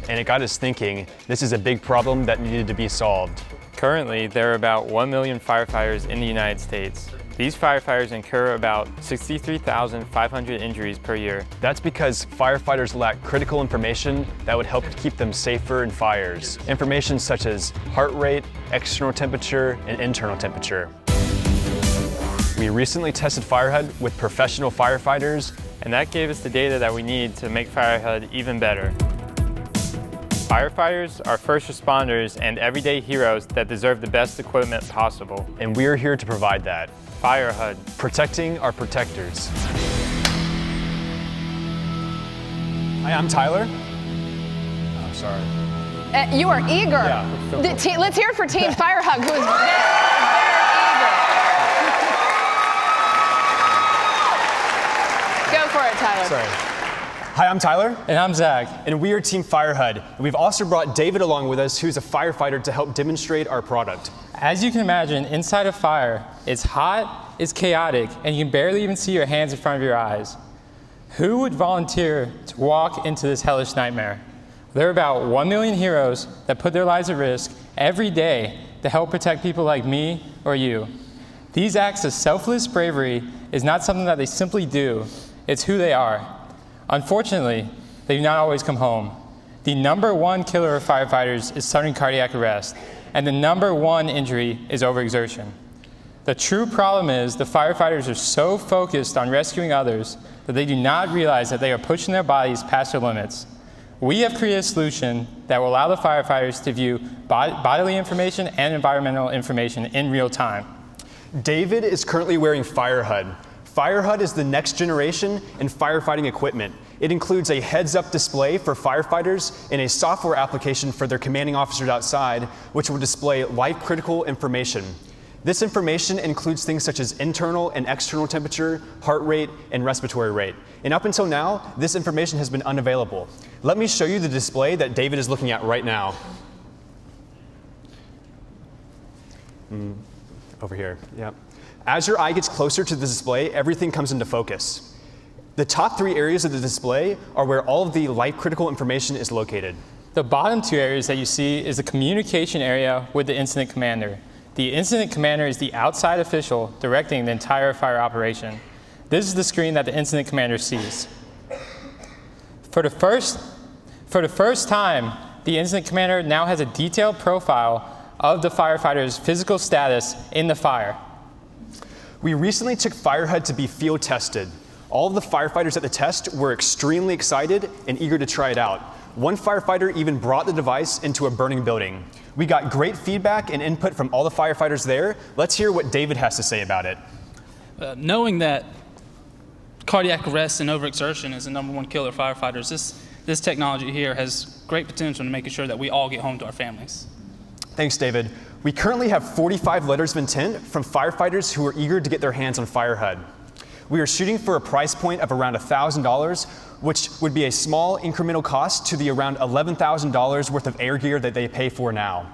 And it got us thinking, this is a big problem that needed to be solved. Currently, there are about 1 million firefighters in the United States. These firefighters incur about 63,500 injuries per year. That's because firefighters lack critical information that would help keep them safer in fires. Information such as heart rate, external temperature, and internal temperature. We recently tested FireHUD with professional firefighters, and that gave us the data that we need to make FireHUD even better. Firefighters are first responders and everyday heroes that deserve the best equipment possible. And we're here to provide that. FireHUD. Protecting our protectors. Hi, I'm Tyler. Oh, sorry. You are eager. Yeah, Let's hear it for Team Fire Hug, who is very eager. Go for it, Tyler. Sorry. Hi, I'm Tyler. And I'm Zach. And we are Team Fire HUD. And we've also brought David along with us, who's a firefighter, to help demonstrate our product. As you can imagine, inside a fire, it's hot, it's chaotic, and you can barely even see your hands in front of your eyes. Who would volunteer to walk into this hellish nightmare? There are about 1 million heroes that put their lives at risk every day to help protect people like me or you. These acts of selfless bravery is not something that they simply do, it's who they are. Unfortunately, they do not always come home. The #1 killer of firefighters is sudden cardiac arrest, and the #1 injury is overexertion. The true problem is the firefighters are so focused on rescuing others that they do not realize that they are pushing their bodies past their limits. We have created a solution that will allow the firefighters to view bodily information and environmental information in real time. David is currently wearing Fire HUD. Fire HUD is the next generation in firefighting equipment. It includes a heads-up display for firefighters and a software application for their commanding officers outside, which will display life-critical information. This information includes things such as internal and external temperature, heart rate, and respiratory rate. And up until now, this information has been unavailable. Let me show you the display that David is looking at right now. Over here, yep. As your eye gets closer to the display, everything comes into focus. The top 3 areas of the display are where all of the life-critical information is located. The bottom 2 areas that you see is the communication area with the incident commander. The incident commander is the outside official directing the entire fire operation. This is the screen that the incident commander sees. For the first time, the incident commander now has a detailed profile of the firefighter's physical status in the fire. We recently took Fire HUD to be field tested. All of the firefighters at the test were extremely excited and eager to try it out. One firefighter even brought the device into a burning building. We got great feedback and input from all the firefighters there. Let's hear what David has to say about it. Knowing that cardiac arrest and overexertion is the #1 killer of firefighters, this technology here has great potential in making sure that we all get home to our families. Thanks, David. We currently have 45 letters of intent from firefighters who are eager to get their hands on Fire HUD. We are shooting for a price point of around $1,000, which would be a small incremental cost to the around $11,000 worth of air gear that they pay for now.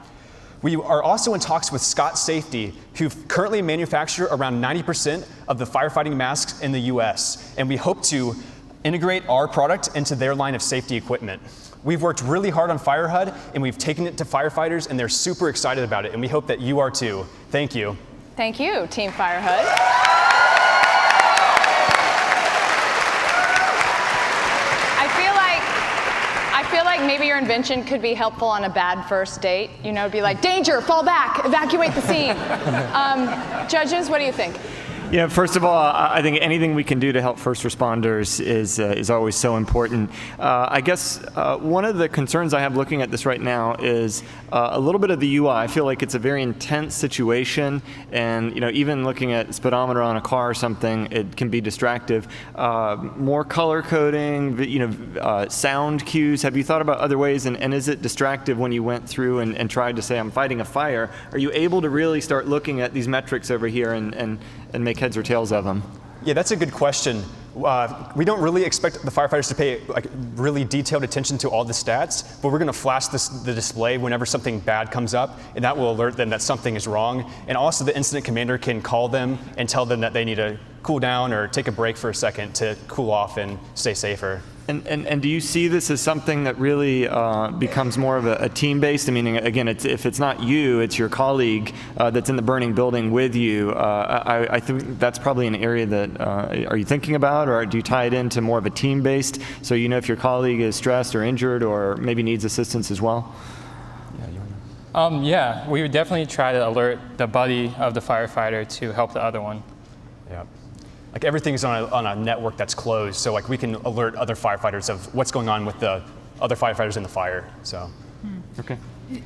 We are also in talks with Scott Safety, who currently manufacture around 90% of the firefighting masks in the US, and we hope to integrate our product into their line of safety equipment. We've worked really hard on Fire HUD, and we've taken it to firefighters, and they're super excited about it, and we hope that you are too. Thank you. Thank you, Team Fire HUD. I feel like maybe your invention could be helpful on a bad first date. You know, it'd be like, danger, fall back, evacuate the scene. Judges, what do you think? Yeah, first of all, I think anything we can do to help first responders is always so important. I guess one of the concerns I have looking at this right now is a little bit of the UI. I feel like it's a very intense situation, and even looking at speedometer on a car or something, it can be distractive. More color coding, sound cues. Have you thought about other ways? And is it distractive when you went through and tried to say, I'm fighting a fire? Are you able to really start looking at these metrics over here and make heads or tails of them? Yeah, that's a good question. We don't really expect the firefighters to pay really detailed attention to all the stats, but we're going to flash the display whenever something bad comes up, and that will alert them that something is wrong. And also the incident commander can call them and tell them that they need to cool down or take a break for a second to cool off and stay safer. And do you see this as something that really becomes more of a team-based? I mean, again, if it's not you, it's your colleague that's in the burning building with you. I think that's probably an area that are you thinking about, or do you tie it into more of a team-based, so you know if your colleague is stressed or injured or maybe needs assistance as well? Yeah, we would definitely try to alert the buddy of the firefighter to help the other one. Yeah. Like everything's on a network that's closed, so like we can alert other firefighters of what's going on with the other firefighters in the fire. So, okay.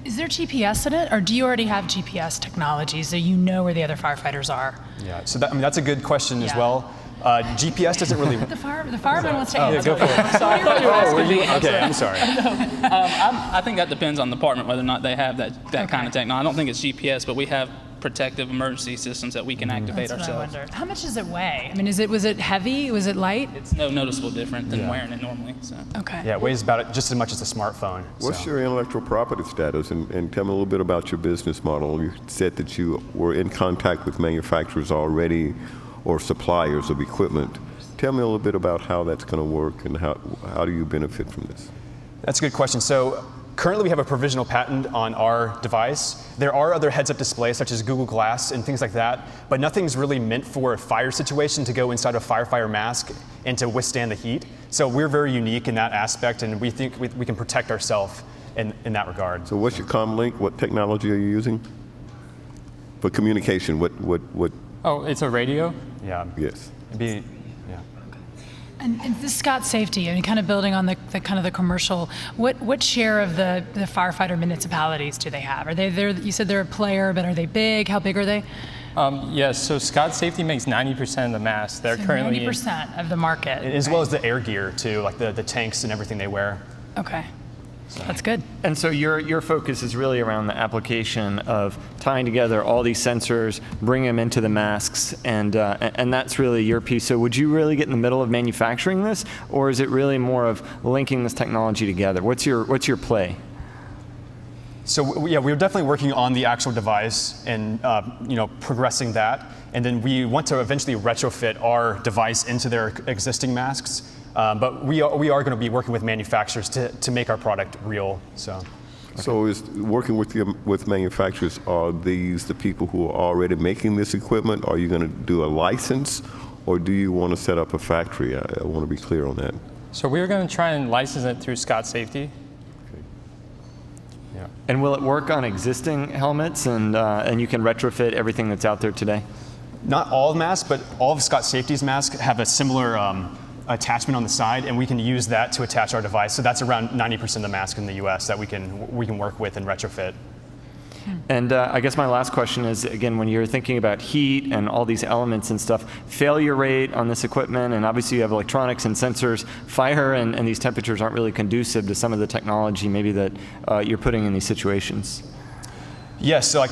Is there GPS in it, or do you already have GPS technology so you know where the other firefighters are? Yeah, so that's a good question as well. GPS doesn't really. The fireman wants to answer. Go for it. I'm sorry, I thought you were asking me. Okay, I'm sorry. I think that depends on the department whether or not they have that kind of technology. I don't think it's GPS, but we have protective emergency systems that we can activate That's ourselves. what I wondered. How much does it weigh? I mean, was it heavy? Was it light? It's no noticeable different than wearing it normally. So. Okay. Yeah, it weighs about just as much as a smartphone. What's your intellectual property status? And tell me a little bit about your business model. You said that you were in contact with manufacturers already or suppliers of equipment. Tell me a little bit about how that's going to work and how do you benefit from this? That's a good question. So currently we have a provisional patent on our device. There are other heads-up displays such as Google Glass and things like that, but nothing's really meant for a fire situation to go inside a firefighter mask and to withstand the heat. So we're very unique in that aspect, and we think we can protect ourselves in that regard. So what's your comlink? What technology are you using for communication? What? Oh, it's a radio? Yeah. Yes. It'd be, yeah. And this Scott Safety, I mean, kind of building on the kind of the commercial, what share of the firefighter municipalities do they have? Are they there? You said they're a player, but are they big? How big are they? Yes, so Scott Safety makes 90% of the masks. They're So currently 90% of the market. As well as the air gear too, like the tanks and everything they wear. Okay. That's good. And so your focus is really around the application of tying together all these sensors, bringing them into the masks, and that's really your piece. So would you really get in the middle of manufacturing this, or is it really more of linking this technology together? What's your play? So yeah, we're definitely working on the actual device and progressing that, and then we want to eventually retrofit our device into their existing masks. But we are going to be working with manufacturers to make our product real. So is working with manufacturers, are these the people who are already making this equipment? Are you going to do a license, or do you want to set up a factory? I want to be clear on that. So we're going to try and license it through Scott Safety. Yeah. And will it work on existing helmets, and you can retrofit everything that's out there today? Not all masks, but all of Scott Safety's masks have a similar attachment on the side, and we can use that to attach our device. So that's around 90% of the mask in the U.S. that we can work with and retrofit. And I guess my last question is, again, when you're thinking about heat and all these elements and stuff, failure rate on this equipment, and obviously you have electronics and sensors, fire and these temperatures aren't really conducive to some of the technology maybe that you're putting in these situations. Yes, so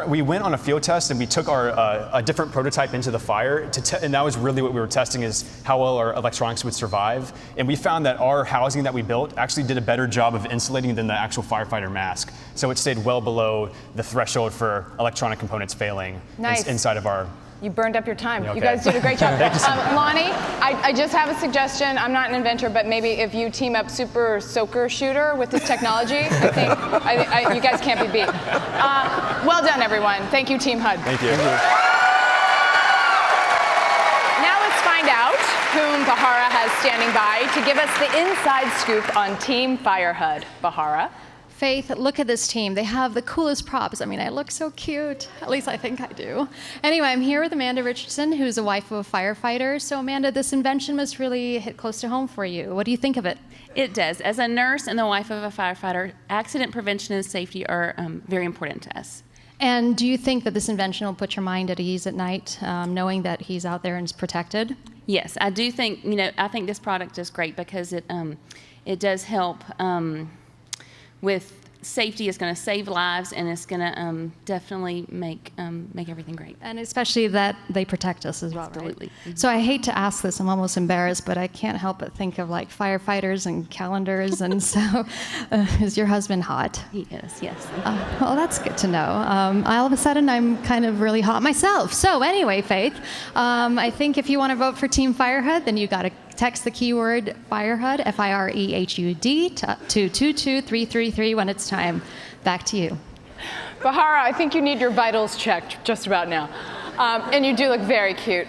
we went on a field test and we took a different prototype into the fire, and that was really what we were testing, is how well our electronics would survive. And we found that our housing that we built actually did a better job of insulating than the actual firefighter mask. So it stayed well below the threshold for electronic components failing inside of our. You burned up your time. Okay. You guys did a great job. Thank you so much. Lonnie, I just have a suggestion. I'm not an inventor, but maybe if you team up Super Soaker Shooter with this technology, I think you guys can't be beat. Well done, everyone. Thank you, Team HUD. Thank you. Now let's find out whom Bahara has standing by to give us the inside scoop on Team Fire HUD. Bahara. Faith, look at this team. They have the coolest props. I mean, I look so cute. At least I think I do. Anyway, I'm here with Amanda Richardson, who's a wife of a firefighter. So Amanda, this invention must really hit close to home for you. What do you think of it? It does. As a nurse and the wife of a firefighter, accident prevention and safety are very important to us. And do you think that this invention will put your mind at ease at night, knowing that he's out there and is protected? Yes, I do think, I think this product is great because it does help with safety. Is going to save lives, and it's going to definitely make everything great. And especially that they protect us as well, Absolutely. Right? Mm-hmm. So I hate to ask this, I'm almost embarrassed, but I can't help but think of like firefighters and calendars. And so, is your husband hot? He is, yes. Well, that's good to know. All of a sudden, I'm kind of really hot myself. So anyway, Faith, I think if you want to vote for Team Firehud, then you got to text the keyword Firehud, F-I-R-E-H-U-D, to 22333 when it's time. Back to you. Bahara, I think you need your vitals checked just about now. And you do look very cute.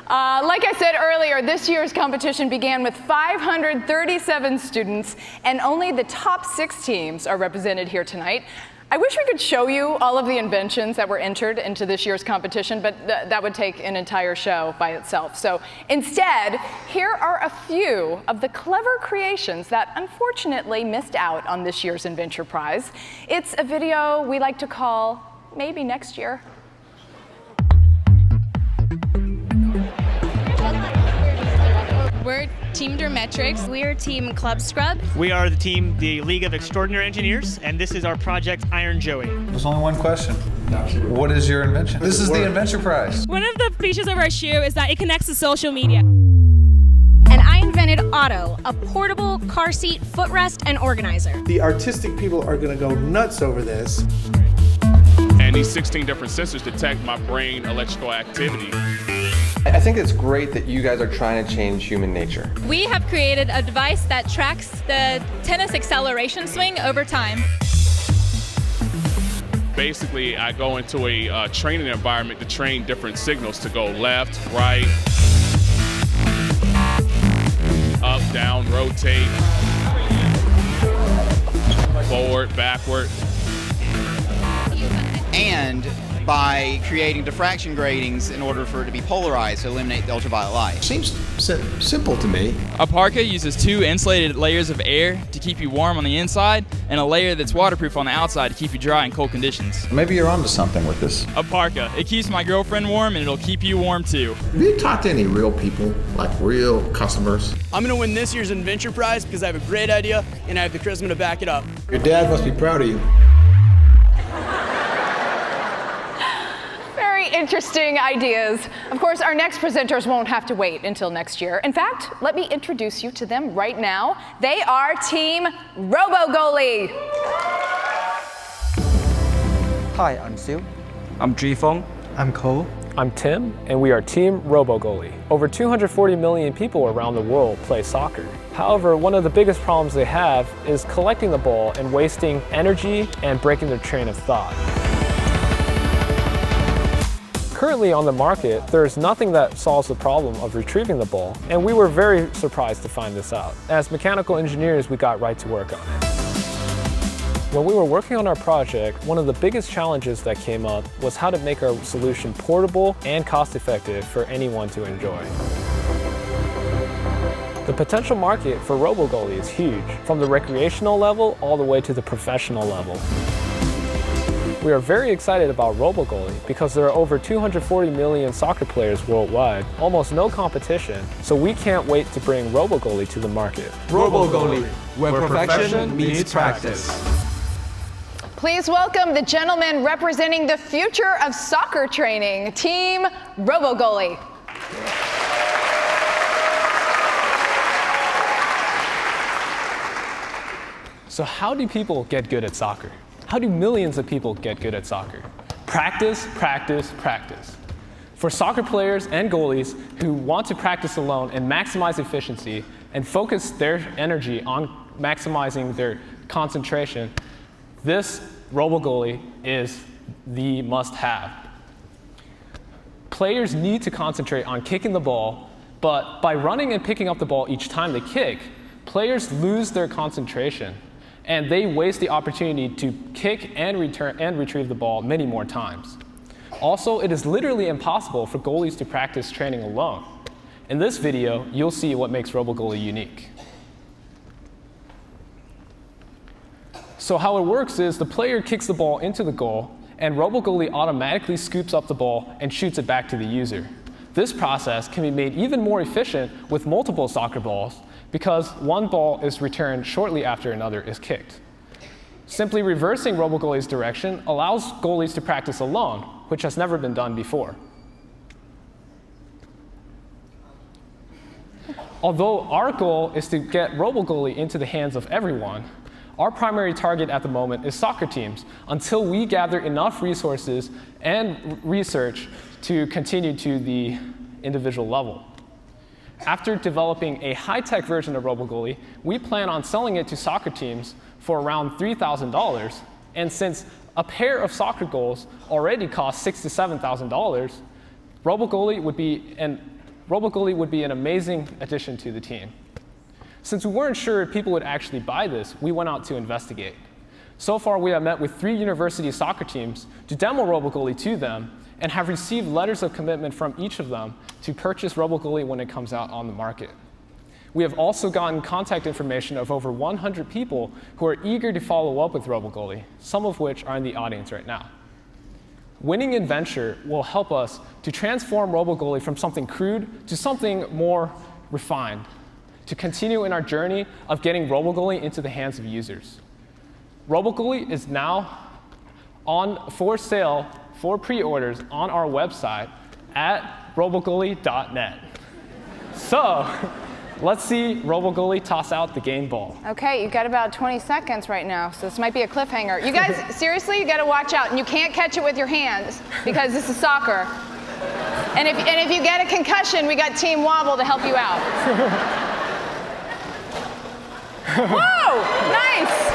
Like I said earlier, this year's competition began with 537 students, and only the top 6 teams are represented here tonight. I wish we could show you all of the inventions that were entered into this year's competition, but that would take an entire show by itself. So instead, here are a few of the clever creations that unfortunately missed out on this year's Inventure Prize. It's a video we like to call Maybe Next Year. We're Team Dermetrics. We're Team Club Scrub. We are the team, the League of Extraordinary Engineers, and this is our project, Iron Joey. There's only one question. What is your invention? This is the Inventure Prize. One of the features of our shoe is that it connects to social media. And I invented Otto, a portable car seat, footrest, and organizer. The artistic people are going to go nuts over this. And these 16 different sensors detect my brain electrical activity. I think it's great that you guys are trying to change human nature. We have created a device that tracks the tennis acceleration swing over time. Basically, I go into a training environment to train different signals to go left, right, up, down, rotate, forward, backward. And by creating diffraction gratings in order for it to be polarized to eliminate the ultraviolet light. Seems simple to me. A parka uses 2 insulated layers of air to keep you warm on the inside and a layer that's waterproof on the outside to keep you dry in cold conditions. Maybe you're onto something with this. A parka. It keeps my girlfriend warm and it'll keep you warm too. Have you talked to any real people, like real customers? I'm going to win this year's Inventure Prize because I have a great idea and I have the charisma to back it up. Your dad must be proud of you. Interesting ideas. Of course, our next presenters won't have to wait until next year. In fact, let me introduce you to them right now. They are Team RoboGoalie. Hi, I'm Sil. I'm Jifeng. I'm Cole. I'm Tim, and we are Team RoboGoalie. Over 240 million people around the world play soccer. However, one of the biggest problems they have is collecting the ball and wasting energy and breaking their train of thought. Currently on the market, there's nothing that solves the problem of retrieving the ball, and we were very surprised to find this out. As mechanical engineers, we got right to work on it. When we were working on our project, one of the biggest challenges that came up was how to make our solution portable and cost-effective for anyone to enjoy. The potential market for RoboGoalie is huge, from the recreational level all the way to the professional level. We are very excited about RoboGoalie because there are over 240 million soccer players worldwide, almost no competition, so we can't wait to bring RoboGoalie to the market. RoboGoalie, where perfection meets practice. Please welcome the gentleman representing the future of soccer training, Team RoboGoalie. So how do people get good at soccer? How do millions of people get good at soccer? Practice, practice, practice. For soccer players and goalies who want to practice alone and maximize efficiency and focus their energy on maximizing their concentration, this RoboGoalie is the must-have. Players need to concentrate on kicking the ball, but by running and picking up the ball each time they kick, players lose their concentration. And they waste the opportunity to kick and retrieve the ball many more times. Also, it is literally impossible for goalies to practice training alone. In this video, you'll see what makes RoboGoalie unique. So how it works is the player kicks the ball into the goal, and RoboGoalie automatically scoops up the ball and shoots it back to the user. This process can be made even more efficient with multiple soccer balls, because one ball is returned shortly after another is kicked. Simply reversing RoboGoalie's direction allows goalies to practice alone, which has never been done before. Although our goal is to get RoboGoalie into the hands of everyone, our primary target at the moment is soccer teams until we gather enough resources and research to continue to the individual level. After developing a high-tech version of RoboGoalie, we plan on selling it to soccer teams for around $3,000. And since a pair of soccer goals already cost $6,000 to $7,000, RoboGoalie would be an amazing addition to the team. Since we weren't sure if people would actually buy this, we went out to investigate. So far, we have met with 3 university soccer teams to demo RoboGoalie to them, and have received letters of commitment from each of them to purchase RoboGoalie when it comes out on the market. We have also gotten contact information of over 100 people who are eager to follow up with RoboGoalie, some of which are in the audience right now. Winning in Venture will help us to transform RoboGoalie from something crude to something more refined to continue in our journey of getting RoboGoalie into the hands of users. RoboGoalie is now for sale for pre-orders on our website at robogoalie.net. So let's see RoboGoalie toss out the game ball. Okay, you've got about 20 seconds right now, so this might be a cliffhanger. You guys, seriously, you got to watch out, and you can't catch it with your hands because this is soccer. And if you get a concussion, we got Team Wobble to help you out. Whoa, nice.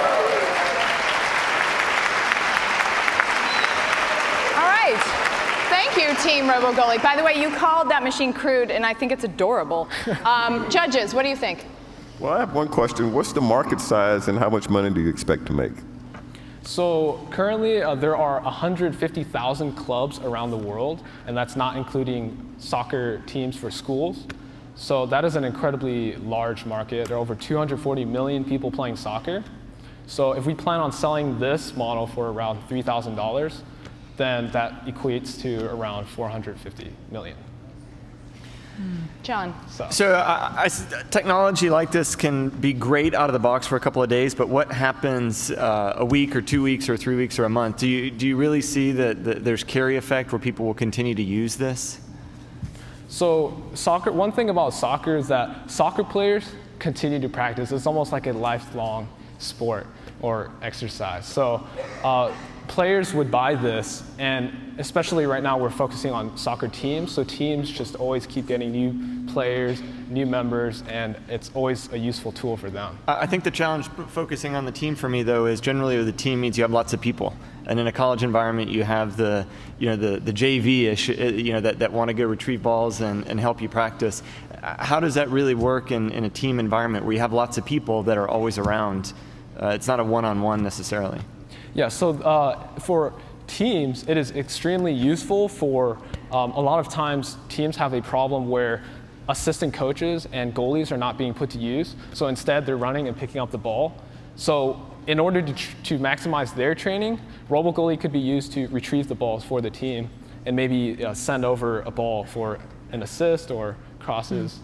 All right. Thank you, Team RoboGoalie. By the way, you called that machine crude, and I think it's adorable. Judges, what do you think? Well, I have one question. What's the market size, and how much money do you expect to make? So currently, there are 150,000 clubs around the world, and that's not including soccer teams for schools. So that is an incredibly large market. There are over 240 million people playing soccer. So if we plan on selling this model for around $3,000, then that equates to around 450 million. John. So technology like this can be great out of the box for a couple of days, but what happens a week or 2 weeks or 3 weeks or a month? Do you really see that there's carry effect where people will continue to use this? So one thing about soccer is that soccer players continue to practice. It's almost like a lifelong sport or exercise. So players would buy this, and especially right now we're focusing on soccer teams, so teams just always keep getting new players, new members, and it's always a useful tool for them. I think the challenge focusing on the team for me, though, is generally with the team means you have lots of people. And in a college environment, you have the JV-ish, that want to go retrieve balls and help you practice. How does that really work in a team environment where you have lots of people that are always around? It's not a one-on-one necessarily. Yeah, so for teams, it is extremely useful for, a lot of times teams have a problem where assistant coaches and goalies are not being put to use. So instead, they're running and picking up the ball. So in order to maximize their training, RoboGoalie could be used to retrieve the balls for the team and maybe send over a ball for an assist or crosses.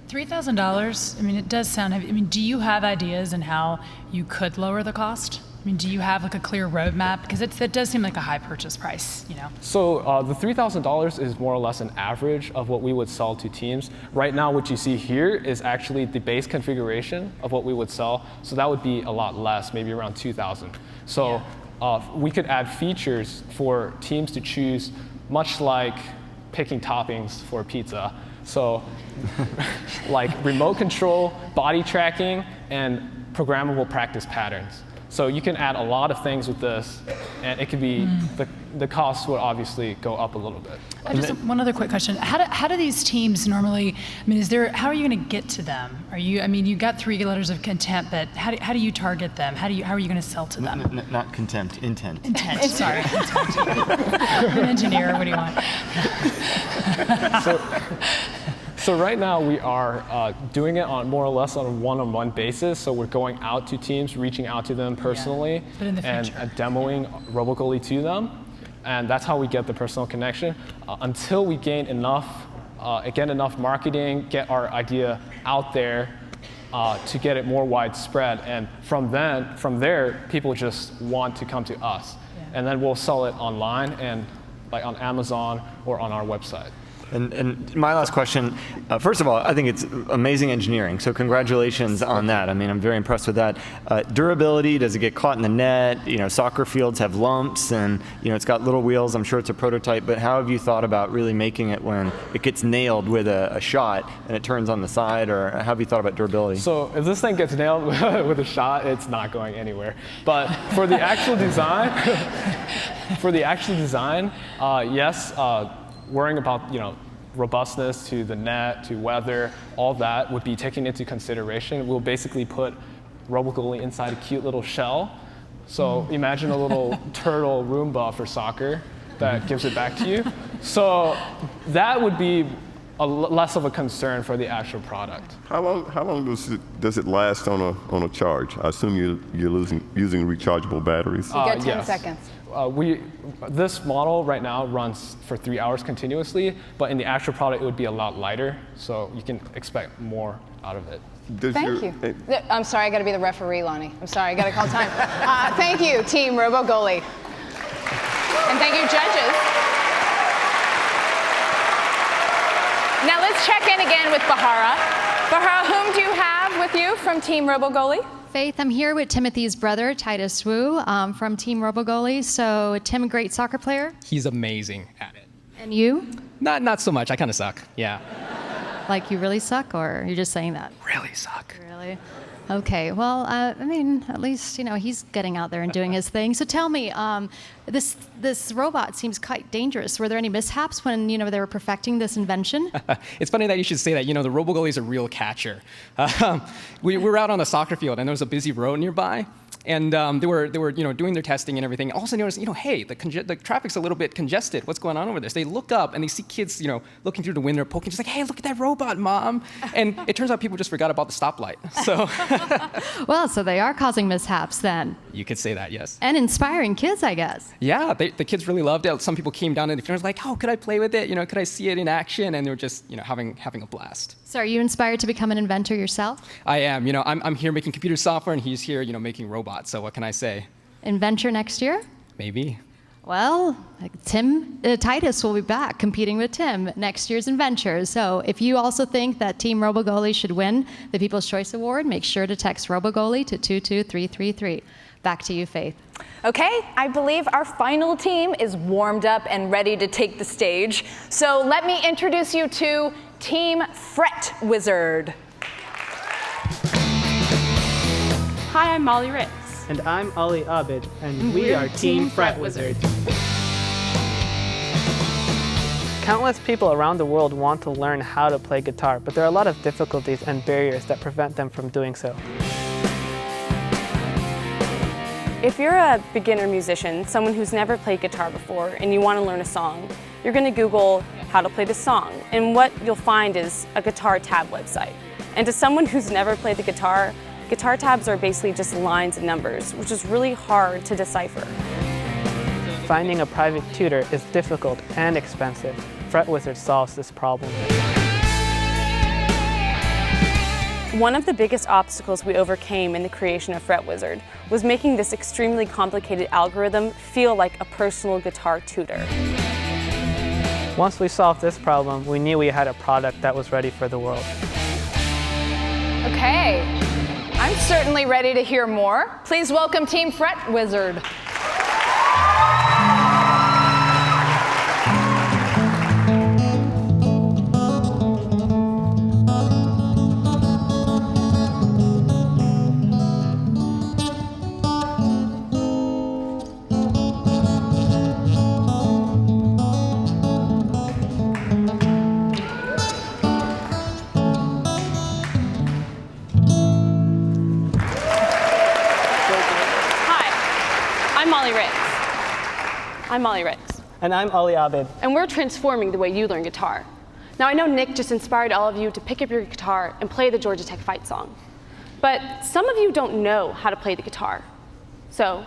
$3,000, I mean, it does sound heavy. I mean, do you have ideas on how you could lower the cost? I mean, do you have like a clear roadmap? Because it does seem like a high purchase price, you know? So the $3,000 is more or less an average of what we would sell to teams. Right now, what you see here is actually the base configuration of what we would sell. So that would be a lot less, maybe around $2,000. So we could add features for teams to choose, much like picking toppings for pizza. So like remote control, body tracking, and programmable practice patterns. So you can add a lot of things with this, and it could be, the cost would obviously go up a little bit. Just one other quick question. How do these teams normally, I mean, how are you going to get to them? You got 3 letters of contempt, but how do you target them? How are you going to sell to them? Not contempt, intent. Intent, sorry. I'm an engineer, what do you want? So right now we are doing it on more or less on a one-on-one basis. So we're going out to teams, reaching out to them personally, and demoing RoboGoalie to them. And that's how we get the personal connection. Until we gain enough marketing, get our idea out there to get it more widespread. And from there, people just want to come to us. And then we'll sell it online and like on Amazon or on our website. And my last question, first of all, I think it's amazing engineering, so congratulations on that. I mean, I'm very impressed with that. Durability, does it get caught in the net? Soccer fields have lumps, and it's got little wheels. I'm sure it's a prototype, but how have you thought about really making it when it gets nailed with a shot and it turns on the side, or how have you thought about durability? So if this thing gets nailed with a shot, it's not going anywhere. But for the actual design, yes, worrying about robustness to the net, to weather, all that would be taken into consideration. We'll basically put RoboGoalie inside a cute little shell. So imagine a little turtle Roomba for soccer that gives it back to you. So that would be less of a concern for the actual product. How long does it last on a charge? I assume you're using rechargeable batteries. You get 10 yes. seconds. This model right now runs for 3 hours continuously, but in the actual product it would be a lot lighter, so you can expect more out of it. Thank you. I'm sorry, I got to be the referee, Lonnie. I'm sorry, I got to call time. Thank you, Team RoboGoalie. And thank you, judges. Now let's check in again with Bahara. Bahara, whom do you have with you from Team RoboGoalie? Faith, I'm here with Timothy's brother, Titus Wu, from Team RoboGoalie. So Tim, a great soccer player? He's amazing at it. And you? Not so much. I kind of suck. Yeah. Like you really suck, or you're just saying that? Really suck. Really? Okay. Well, I mean, at least he's getting out there and doing his thing. So tell me, this robot seems quite dangerous. Were there any mishaps when they were perfecting this invention? It's funny that you should say that. The RoboGoalie is a real catcher. We were out on a soccer field, and there was a busy road nearby. And they were doing their testing and everything. Also noticed, hey, the traffic's a little bit congested. What's going on over there? So they look up and they see kids, looking through the window, poking, just like, hey, look at that robot, Mom. And it turns out people just forgot about the stoplight. So. Well, so they are causing mishaps then. You could say that, yes. And inspiring kids, I guess. Yeah, the kids really loved it. Some people came down and they were like, oh, could I play with it? Could I see it in action? And they were just, having a blast. So are you inspired to become an inventor yourself? I am. I'm here making computer software, and he's here, making robots. So what can I say? Inventor next year? Maybe. Well, Titus will be back competing with Tim next year's Inventure. So if you also think that Team RoboGoalie should win the People's Choice Award, make sure to text RoboGoalie to 22333. Back to you, Faith. Okay, I believe our final team is warmed up and ready to take the stage. So let me introduce you to Team Fret Wizard. Hi, I'm Molly Ritz. And I'm Ali Abid, and we are Team Fret Wizard. Countless people around the world want to learn how to play guitar, but there are a lot of difficulties and barriers that prevent them from doing so. If you're a beginner musician, someone who's never played guitar before, and you want to learn a song, you're going to Google how to play the song, and what you'll find is a guitar tab website. And to someone who's never played the guitar tabs are basically just lines and numbers, which is really hard to decipher. Finding a private tutor is difficult and expensive. Fret Wizard solves this problem. One of the biggest obstacles we overcame in the creation of Fret Wizard was making this extremely complicated algorithm feel like a personal guitar tutor. Once we solved this problem, we knew we had a product that was ready for the world. Okay, I'm certainly ready to hear more. Please welcome Team Fret Wizard. I'm Molly Ritz. And I'm Ali Abid. And we're transforming the way you learn guitar. Now I know Nick just inspired all of you to pick up your guitar and play the Georgia Tech fight song. But some of you don't know how to play the guitar. So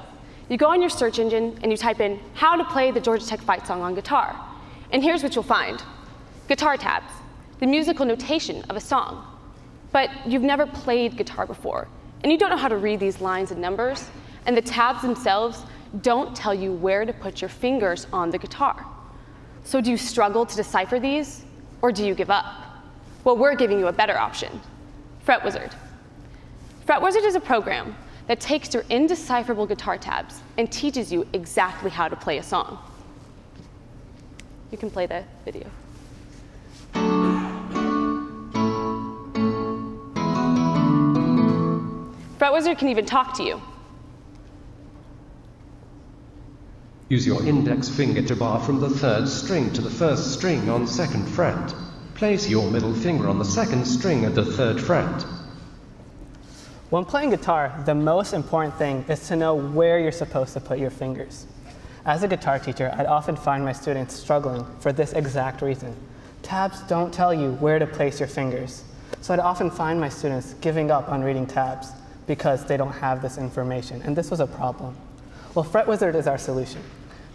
you go on your search engine and you type in how to play the Georgia Tech fight song on guitar. And here's what you'll find. Guitar tabs, the musical notation of a song. But you've never played guitar before, and you don't know how to read these lines and numbers, and the tabs themselves don't tell you where to put your fingers on the guitar. So do you struggle to decipher these, or do you give up? Well, we're giving you a better option, Fret Wizard. Fret Wizard is a program that takes your indecipherable guitar tabs and teaches you exactly how to play a song. You can play the video. Fret Wizard can even talk to you. Use your index finger to bar from the 3rd string to the 1st string on 2nd fret. Place your middle finger on the 2nd string at the 3rd fret. When playing guitar, the most important thing is to know where you're supposed to put your fingers. As a guitar teacher, I'd often find my students struggling for this exact reason. Tabs don't tell you where to place your fingers. So I'd often find my students giving up on reading tabs because they don't have this information, and this was a problem. Well, FretWizard is our solution.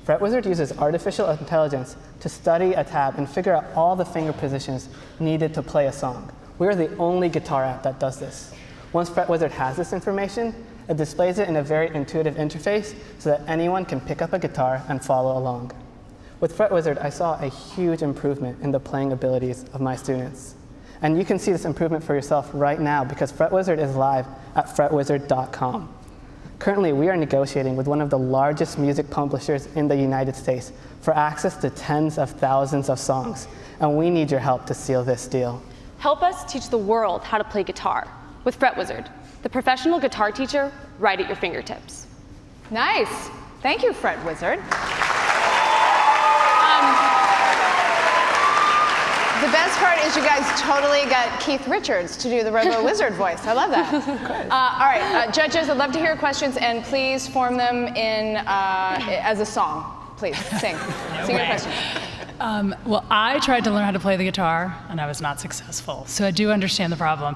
FretWizard uses artificial intelligence to study a tab and figure out all the finger positions needed to play a song. We are the only guitar app that does this. Once FretWizard has this information, it displays it in a very intuitive interface so that anyone can pick up a guitar and follow along. With FretWizard, I saw a huge improvement in the playing abilities of my students. And you can see this improvement for yourself right now because FretWizard is live at fretwizard.com. Currently, we are negotiating with one of the largest music publishers in the United States for access to tens of thousands of songs, and we need your help to seal this deal. Help us teach the world how to play guitar with FretWizard, the professional guitar teacher right at your fingertips. Nice. Thank you, FretWizard. The best part is you guys totally got Keith Richards to do the Robo-Wizard voice. I love that. All right, judges, I'd love to hear questions, and please form them in as a song. Please, sing. Sing your question. Well, I tried to learn how to play the guitar, and I was not successful. So I do understand the problem.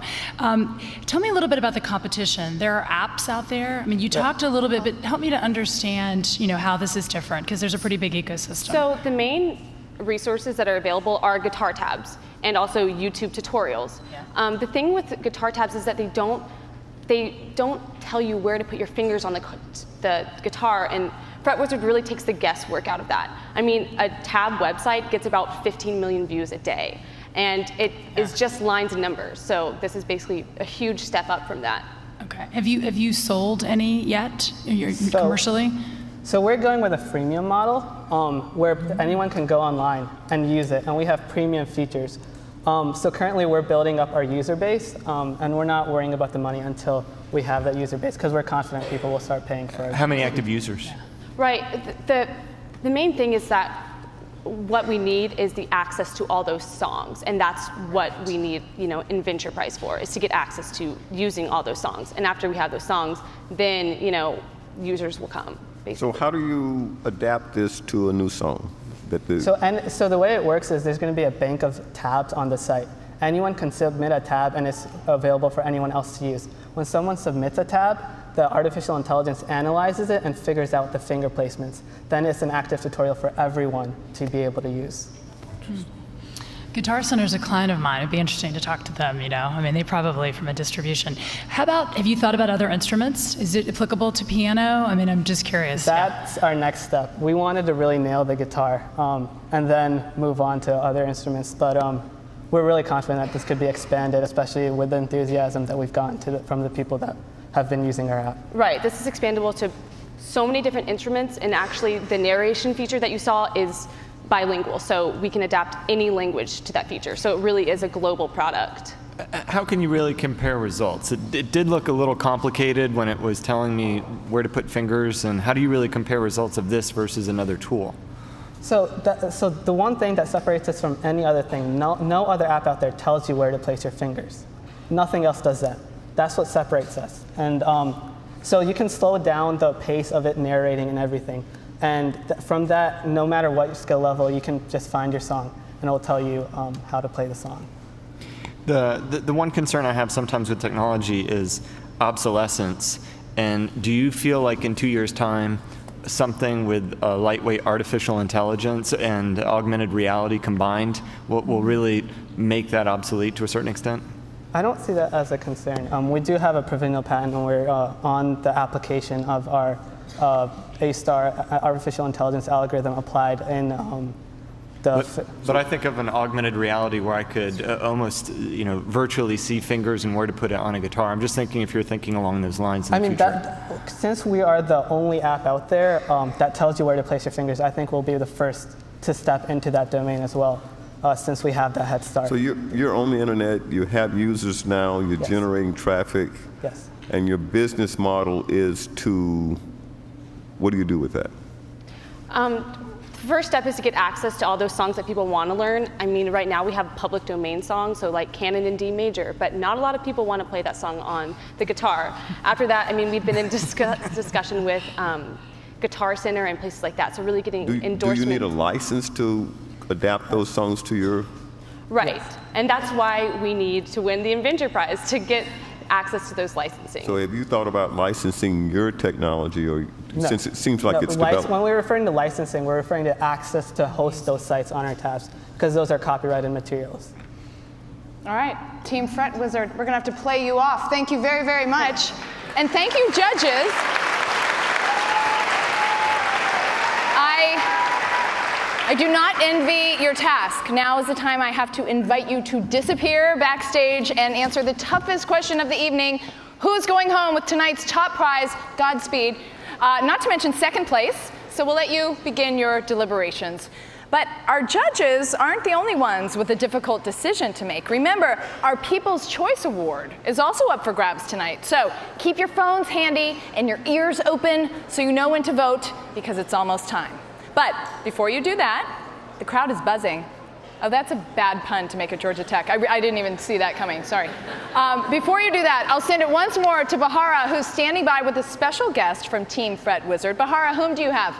Tell me a little bit about the competition. There are apps out there. I mean, you talked a little bit, but help me to understand, how this is different, because there's a pretty big ecosystem. So the main resources that are available are guitar tabs and also YouTube tutorials. Yeah. The thing with guitar tabs is that they don't tell you where to put your fingers on the guitar, and FretWizard really takes the guesswork out of that. I mean, a tab website gets about 15 million views a day, and it is just lines and numbers. So this is basically a huge step up from that. Okay. Have you sold any yet commercially? So we're going with a freemium model where anyone can go online and use it, and we have premium features. So currently we're building up our user base, and we're not worrying about the money until we have that user base because we're confident people will start paying for it. How many active users? Yeah. Right. The main thing is that what we need is the access to all those songs, and that's what we need, Inventure Prize for, is to get access to using all those songs. And after we have those songs, then users will come. Basically. So how do you adapt this to a new song? So the way it works is there's going to be a bank of tabs on the site. Anyone can submit a tab, and it's available for anyone else to use. When someone submits a tab, the artificial intelligence analyzes it and figures out the finger placements. Then it's an active tutorial for everyone to be able to use. Guitar Center is a client of mine. It'd be interesting to talk to them, I mean, they probably from a distribution. Have you thought about other instruments? Is it applicable to piano? I mean, I'm just curious. That's our next step. We wanted to really nail the guitar and then move on to other instruments. But we're really confident that this could be expanded, especially with the enthusiasm that we've gotten from the people that have been using our app. Right. This is expandable to so many different instruments, and actually the narration feature that you saw is bilingual, so we can adapt any language to that feature. So it really is a global product. How can you really compare results? It did look a little complicated when it was telling me where to put fingers, and how do you really compare results of this versus another tool? So the one thing that separates us from any other thing, no other app out there tells you where to place your fingers. Nothing else does that. That's what separates us. And so you can slow down the pace of it narrating and everything. And from that, no matter what your skill level, you can just find your song, and it will tell you how to play the song. The one concern I have sometimes with technology is obsolescence. And do you feel like in 2 years' time, something with lightweight artificial intelligence and augmented reality combined will really make that obsolete to a certain extent? I don't see that as a concern. We do have a provisional patent, and we're on the application of our A-star artificial intelligence algorithm applied in But I think of an augmented reality where I could almost, virtually see fingers and where to put it on a guitar. I'm just thinking if you're thinking along those lines in the future. Since we are the only app out there that tells you where to place your fingers, I think we'll be the first to step into that domain as well, since we have that head start. So you're on the internet, you have users now, you're generating traffic. Yes. And your business model is to, what do you do with that? First step is to get access to all those songs that people want to learn. I mean, right now we have public domain songs, so like Canon in D major, but not a lot of people want to play that song on the guitar. After that, I mean, we've been in discussion with Guitar Center and places like that, so really getting endorsement. Do you need a license to adapt those songs to your Right. And that's why we need to win the Inventor Prize, to get access to those licensing. So have you thought about licensing your technology, or since it seems like it's developed? When we're referring to licensing, we're referring to access to host those sites on our tabs, because those are copyrighted materials. All right, Team Fret Wizard, we're going to have to play you off. Thank you very, very much. And thank you, judges. I do not envy your task. Now is the time I have to invite you to disappear backstage and answer the toughest question of the evening. Who's going home with tonight's top prize, Godspeed? Not to mention second place, so we'll let you begin your deliberations. But our judges aren't the only ones with a difficult decision to make. Remember, our People's Choice Award is also up for grabs tonight. So keep your phones handy and your ears open so you know when to vote, because it's almost time. But before you do that, the crowd is buzzing. Oh, that's a bad pun to make at Georgia Tech. I didn't even see that coming, sorry. Before you do that, I'll send it once more to Bahara, who's standing by with a special guest from Team Fret Wizard. Bahara, whom do you have?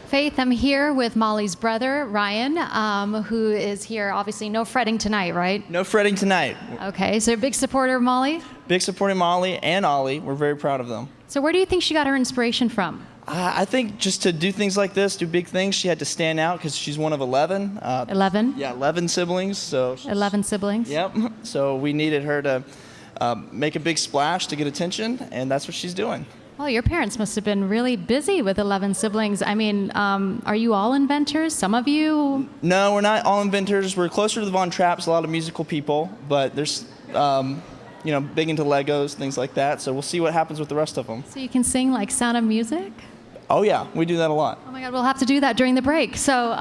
Faith, I'm here with Molly's brother, Ryan, who is here. Obviously, no fretting tonight, right? No fretting tonight. Okay, so a big supporter of Molly? Big supporter of Molly and Ollie. We're very proud of them. So where do you think she got her inspiration from? I think just to do things like this, do big things, she had to stand out because she's one of 11. 11? Yeah, 11 siblings. So 11 siblings? Yep. So we needed her to make a big splash to get attention, and that's what she's doing. Well, your parents must have been really busy with 11 siblings. I mean, are you all inventors? Some of you? No, we're not all inventors. We're closer to the Von Trapps, a lot of musical people, but there's, big into Legos, things like that. So we'll see what happens with the rest of them. So you can sing like Sound of Music? Oh yeah, we do that a lot. Oh my God, we'll have to do that during the break. So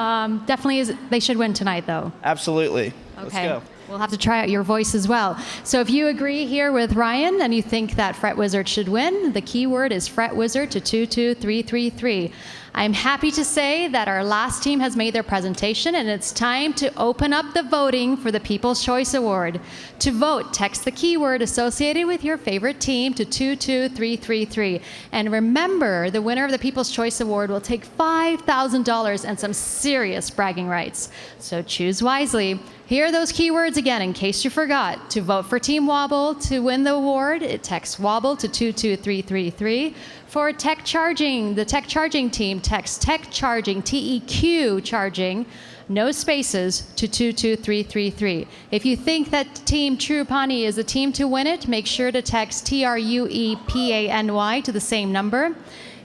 definitely they should win tonight, though. Absolutely. Okay. Let's go. We'll have to try out your voice as well. So if you agree here with Ryan and you think that Fret Wizard should win, the keyword is Fret Wizard to 22333. I'm happy to say that our last team has made their presentation, and it's time to open up the voting for the People's Choice Award. To vote, text the keyword associated with your favorite team to 22333. And remember, the winner of the People's Choice Award will take $5,000 and some serious bragging rights. So choose wisely. Here are those keywords again in case you forgot. To vote for Team Wobble to win the award, text Wobble to 22333. For Tech Charging, the Tech Charging team, text Tech Charging, TEQ Charging, no spaces, to 22333. If you think that Team Trupani is the team to win it, make sure to text TRUEPANY to the same number.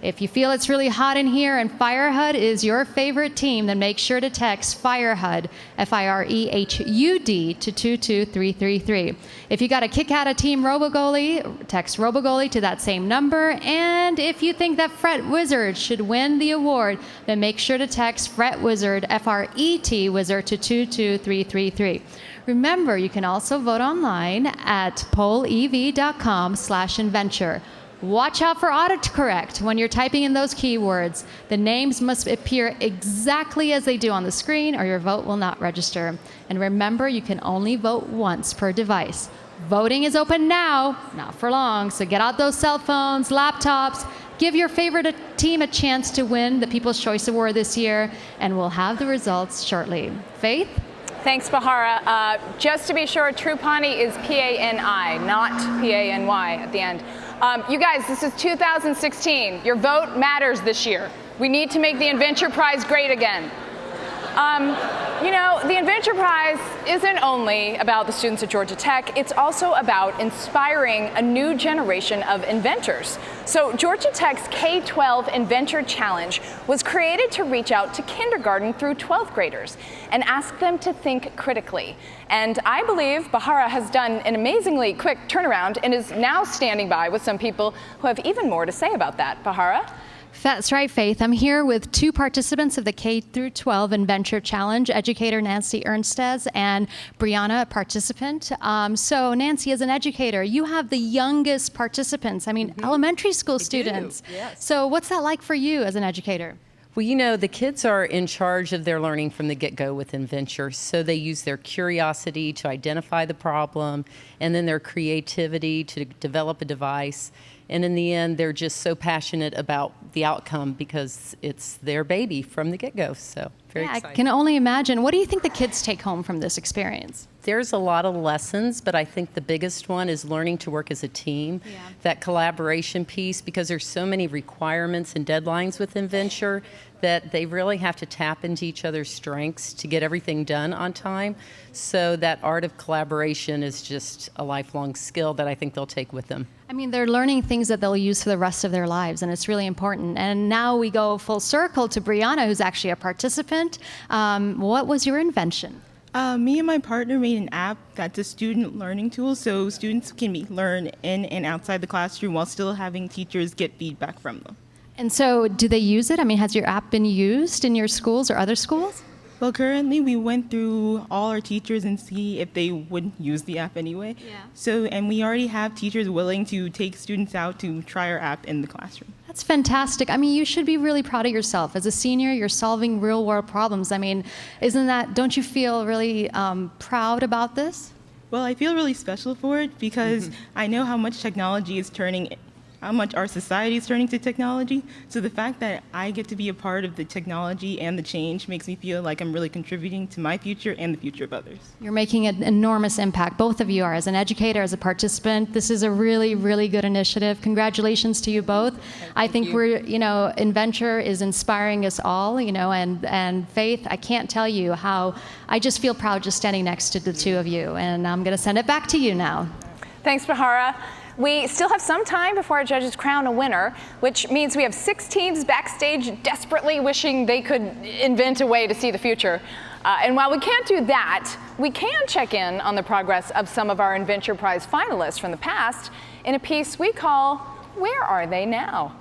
If you feel it's really hot in here and FireHUD is your favorite team, then make sure to text FireHUD, FIREHUD, to 22333. If you got a kick out of Team RoboGoalie, text RoboGoalie to that same number. And if you think that Fret Wizard should win the award, then make sure to text Fret Wizard, FRET Wizard, to 22333. Remember, you can also vote online at pollev.com/inventure. Watch out for autocorrect when you're typing in those keywords. The names must appear exactly as they do on the screen, or your vote will not register. And remember, you can only vote once per device. Voting is open now, not for long, so get out those cell phones, laptops, give your favorite team a chance to win the People's Choice Award this year, and we'll have the results shortly. Faith? Thanks, Bahara. Just to be sure, Trupani is P-A-N-I, not P-A-N-Y at the end. You guys, this is 2016. Your vote matters this year. We need to make the Inventure Prize great again. The Inventure Prize isn't only about the students at Georgia Tech, it's also about inspiring a new generation of inventors. So Georgia Tech's K-12 Inventor Challenge was created to reach out to kindergarten through 12th graders and ask them to think critically. And I believe Bahara has done an amazingly quick turnaround and is now standing by with some people who have even more to say about that. Bahara? That's right, Faith. I'm here with two participants of the K-12 Inventure Challenge, educator Nancy Ernstes and Brianna, a participant. So Nancy, as an educator, you have the youngest participants, elementary school students. Yes. So what's that like for you as an educator? Well, the kids are in charge of their learning from the get-go with Inventure, so they use their curiosity to identify the problem and then their creativity to develop a device. And in the end, they're just so passionate about the outcome because it's their baby from the get-go. So very Yeah, I excited. can only imagine. What do you think the kids take home from this experience? There's a lot of lessons, but I think the biggest one is learning to work as a team. That collaboration piece, because there's so many requirements and deadlines within Venture that they really have to tap into each other's strengths to get everything done on time. So that art of collaboration is just a lifelong skill that I think they'll take with them. I mean, they're learning things that they'll use for the rest of their lives, and it's really important. And now we go full circle to Brianna, who's actually a participant. What was your invention? Me and my partner made an app that's a student learning tool, so students can learn in and outside the classroom while still having teachers get feedback from them. And so do they use it? I mean, has your app been used in your schools or other schools? Well, currently we went through all our teachers and see if they would use the app anyway. So, and we already have teachers willing to take students out to try our app in the classroom. That's fantastic. I mean, you should be really proud of yourself. As a senior, you're solving real world problems. I mean, don't you feel really proud about this? Well, I feel really special for it because I know how much how much our society is turning to technology. So the fact that I get to be a part of the technology and the change makes me feel like I'm really contributing to my future and the future of others. You're making an enormous impact. Both of you are, as an educator, as a participant. This is a really, really good initiative. Congratulations to you both. I think Inventure is inspiring us all, and Faith, I can't tell you how I just feel proud just standing next to the two of you. And I'm going to send it back to you now. Thanks, Bahara. We still have some time before our judges crown a winner, which means we have 6 teams backstage desperately wishing they could invent a way to see the future. And while we can't do that, we can check in on the progress of some of our Inventure Prize finalists from the past in a piece we call, Where Are They Now?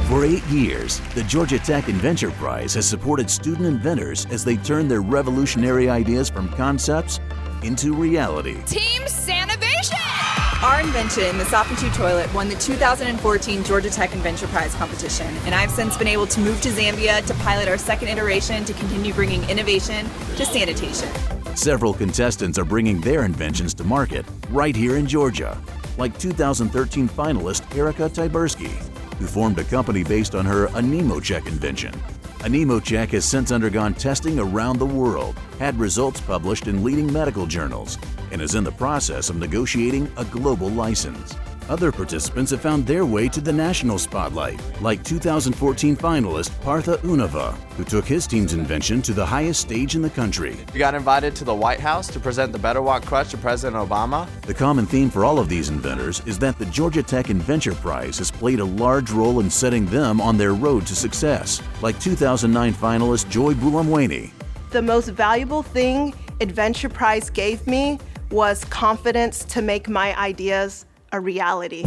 For 8 years, the Georgia Tech Inventure Prize has supported student inventors as they turn their revolutionary ideas from concepts into reality. Team Sanovation! Our invention, the Soft&Tube toilet, won the 2014 Georgia Tech Inventure Prize competition, and I've since been able to move to Zambia to pilot our second iteration to continue bringing innovation to sanitation. Several contestants are bringing their inventions to market right here in Georgia, like 2013 finalist Erica Tyberski, who formed a company based on her AnemoCheck invention. AnemoCheck has since undergone testing around the world, had results published in leading medical journals, and is in the process of negotiating a global license. Other participants have found their way to the national spotlight, like 2014 finalist Partha Unava, who took his team's invention to the highest stage in the country. We got invited to the White House to present the Better Walk crutch to President Obama. The common theme for all of these inventors is that the Georgia Tech Inventure Prize has played a large role in setting them on their road to success, like 2009 finalist Joy Bulamwini. The most valuable thing Adventure Prize gave me was confidence to make my ideas a reality.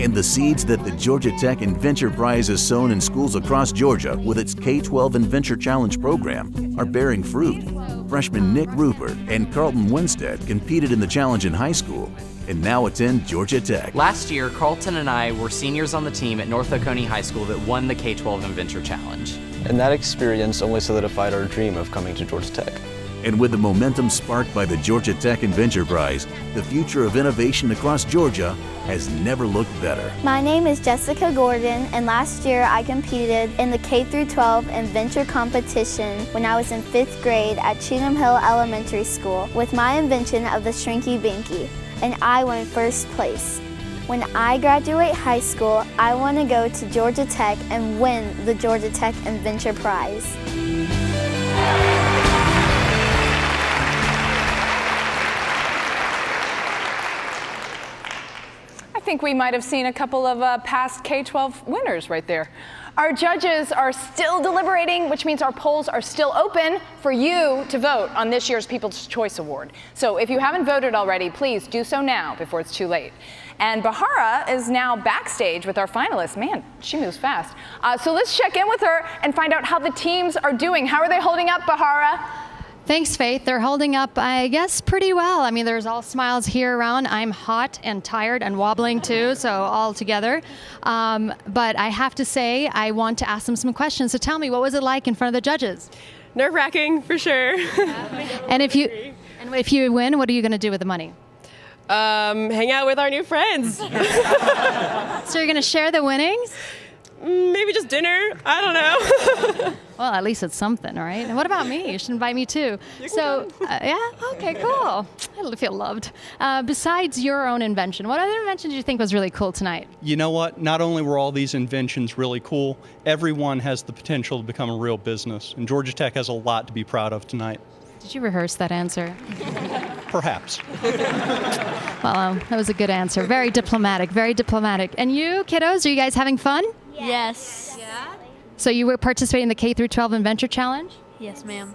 And the seeds that the Georgia Tech Inventure Prize has sown in schools across Georgia with its K-12 Inventure Challenge program are bearing fruit. Freshman Nick Rupert and Carlton Winstead competed in the challenge in high school and now attend Georgia Tech. Last year, Carlton and I were seniors on the team at North Oconee High School that won the K-12 Inventure Challenge. And that experience only solidified our dream of coming to Georgia Tech. And with the momentum sparked by the Georgia Tech Inventure Prize, the future of innovation across Georgia has never looked better. My name is Jessica Gordon, and last year I competed in the K-12 Inventure competition when I was in 5th grade at Cheatham Hill Elementary School with my invention of the Shrinky Binky, and I won 1st place. When I graduate high school, I want to go to Georgia Tech and win the Georgia Tech Inventure Prize. I think we might have seen a couple of past K-12 winners right there. Our judges are still deliberating, which means our polls are still open for you to vote on this year's People's Choice Award. So if you haven't voted already, please do so now before it's too late. And Bahara is now backstage with our finalists. Man, she moves fast. So let's check in with her and find out how the teams are doing. How are they holding up, Bahara? Thanks, Faith. They're holding up, I guess, pretty well. I mean, there's all smiles here around. I'm hot and tired and wobbling too, so all together. But I have to say, I want to ask them some questions. So tell me, what was it like in front of the judges? Nerve-wracking, for sure. And And if you win, what are you going to do with the money? Hang out with our new friends. So you're going to share the winnings? Maybe just dinner. I don't know. Well, at least it's something, right? And what about me? You should invite me too. Yeah? Okay, cool. I feel loved. Besides your own invention, what other invention did you think was really cool tonight? You know what? Not only were all these inventions really cool, everyone has the potential to become a real business. And Georgia Tech has a lot to be proud of tonight. Did you rehearse that answer? Perhaps. Well, that was a good answer. Very diplomatic, very diplomatic. And you, kiddos, are you guys having fun? Yes. Yeah. So you were participating in the K-12 Inventure Challenge? Yes, ma'am.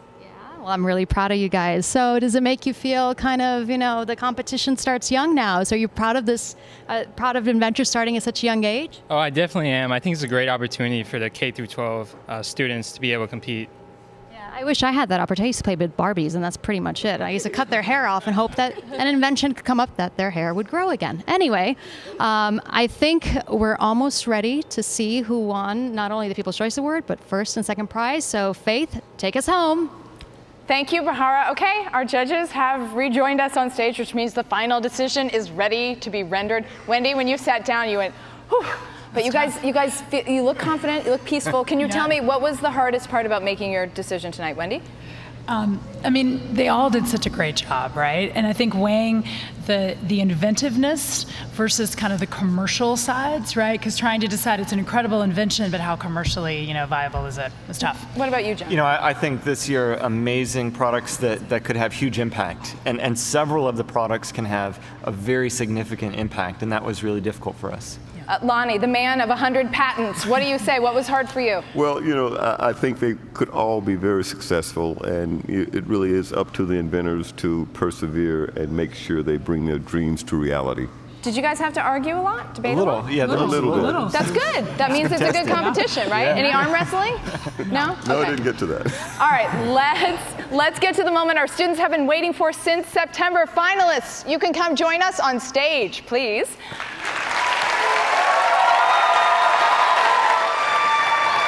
Well, I'm really proud of you guys. So does it make you feel kind of, the competition starts young now? So you're proud of this, proud of Inventure starting at such a young age? Oh, I definitely am. I think it's a great opportunity for the K-12 students to be able to compete. I wish I had that opportunity. I used to play with Barbies, and that's pretty much it. I used to cut their hair off and hope that an invention could come up that their hair would grow again. Anyway, I think we're almost ready to see who won not only the People's Choice Award, but first and second prize. So Faith, take us home. Thank you, Bahara. Okay, our judges have rejoined us on stage, which means the final decision is ready to be rendered. Wendy, when you sat down, you went, whew. But you guys, you look confident, you look peaceful. Can you tell me what was the hardest part about making your decision tonight, Wendy? I mean, they all did such a great job, right? And I think weighing the inventiveness versus kind of the commercial sides, right? Because trying to decide it's an incredible invention, but how commercially, viable is it? Was tough. What about you, John? I think this year amazing products that could have huge impact, and several of the products can have a very significant impact, and that was really difficult for us. Lonnie, the man of 100 patents, what do you say? What was hard for you? Well, I think they could all be very successful, and it really is up to the inventors to persevere and make sure they bring their dreams to reality. Did you guys have to argue a lot, debate a little? lot? A little bit. That's good. That means it's a good competition, right? Yeah. Any arm wrestling? No? No, Okay. I didn't get to that. All right, let's get to the moment our students have been waiting for since September. Finalists, you can come join us on stage, please.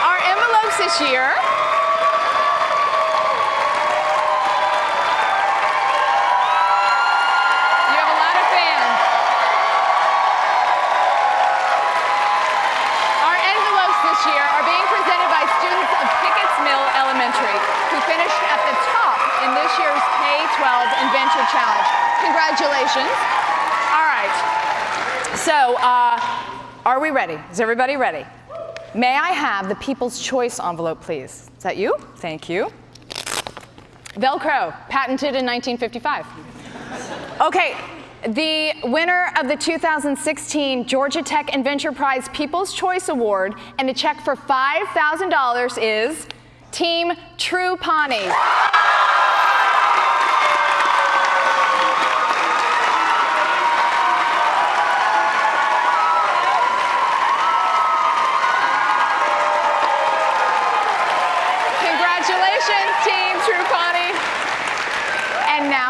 Our envelopes this year. You have a lot of fans. Our envelopes this year are being presented by students of Pickett's Mill Elementary, who finished at the top in this year's K-12 Inventure Challenge. Congratulations. All right. So, are we ready? Is everybody ready? May I have the People's Choice envelope, please? Is that you? Thank you. Velcro, patented in 1955. Okay, the winner of the 2016 Georgia Tech Inventure Prize People's Choice Award and a check for $5,000 is Team True Pawnee.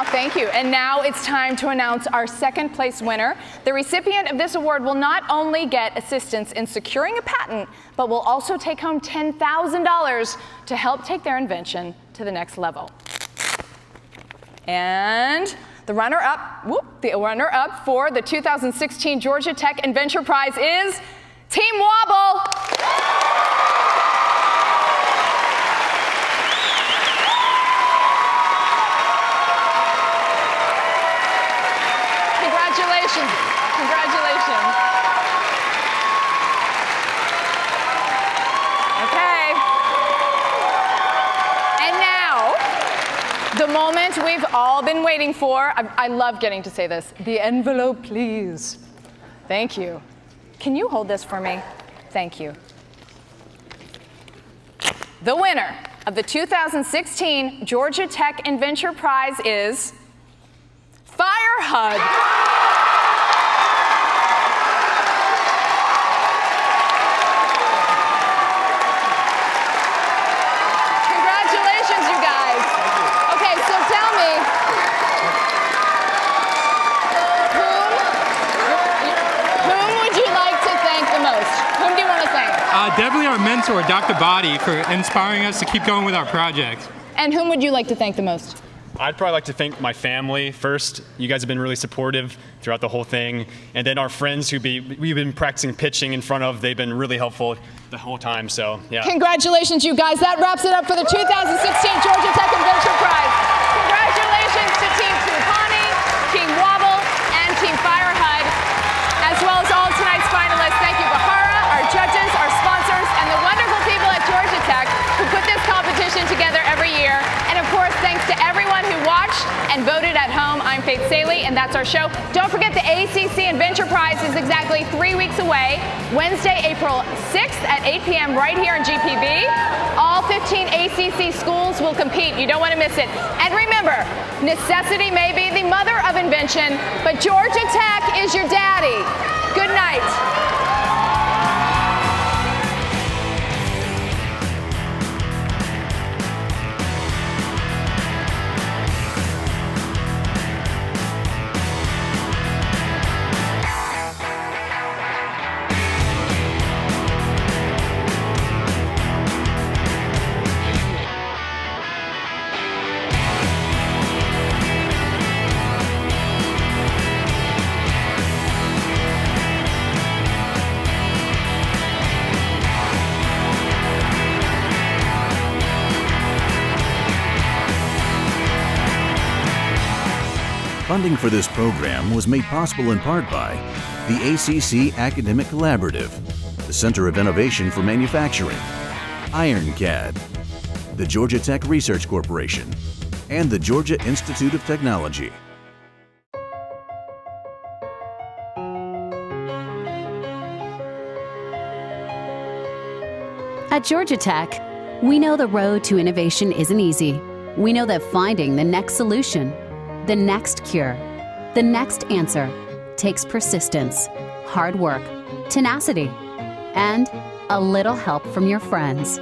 Thank you. And now it's time to announce our second place winner. The recipient of this award will not only get assistance in securing a patent, but will also take home $10,000 to help take their invention to the next level. And the runner-up for the 2016 Georgia Tech Inventure Prize is Team Wobble. Congratulations. Okay. And now, the moment we've all been waiting for. I love getting to say this. The envelope, please. Thank you. Can you hold this for me? Thank you. The winner of the 2016 Georgia Tech Inventure Prize is Fire Hug. Definitely our mentor, Dr. Body, for inspiring us to keep going with our project. And whom would you like to thank the most? I'd probably like to thank my family first. You guys have been really supportive throughout the whole thing. And then our friends we've been practicing pitching in front of, they've been really helpful the whole time, so yeah. Congratulations, you guys. That wraps it up for the 2016 Georgia Tech Adventure Prize. Congratulations to Team Tumpani, Team Wobble, and Team Fire HUD, as well as all tonight's finalists. Thank you, Bahara, our judges, our sponsors, and the wonderful people at Georgia Tech who put this competition together every year. And of course, thanks to everyone who watched and voted at home. I'm Faith Saley, and that's our show. Don't forget the ACC Adventure Prize is exactly 3 weeks away, Wednesday, April 6th at 8 p.m. right here in GPB. All 15 ACC schools will compete. You don't want to miss it. And remember, necessity may be the mother of invention, but Georgia Tech is your daddy. Good night. Funding for this program was made possible in part by the ACC Academic Collaborative, the Center of Innovation for Manufacturing, IronCAD, the Georgia Tech Research Corporation, and the Georgia Institute of Technology. At Georgia Tech, we know the road to innovation isn't easy. We know that finding the next solution, the next cure, the next answer takes persistence, hard work, tenacity, and a little help from your friends.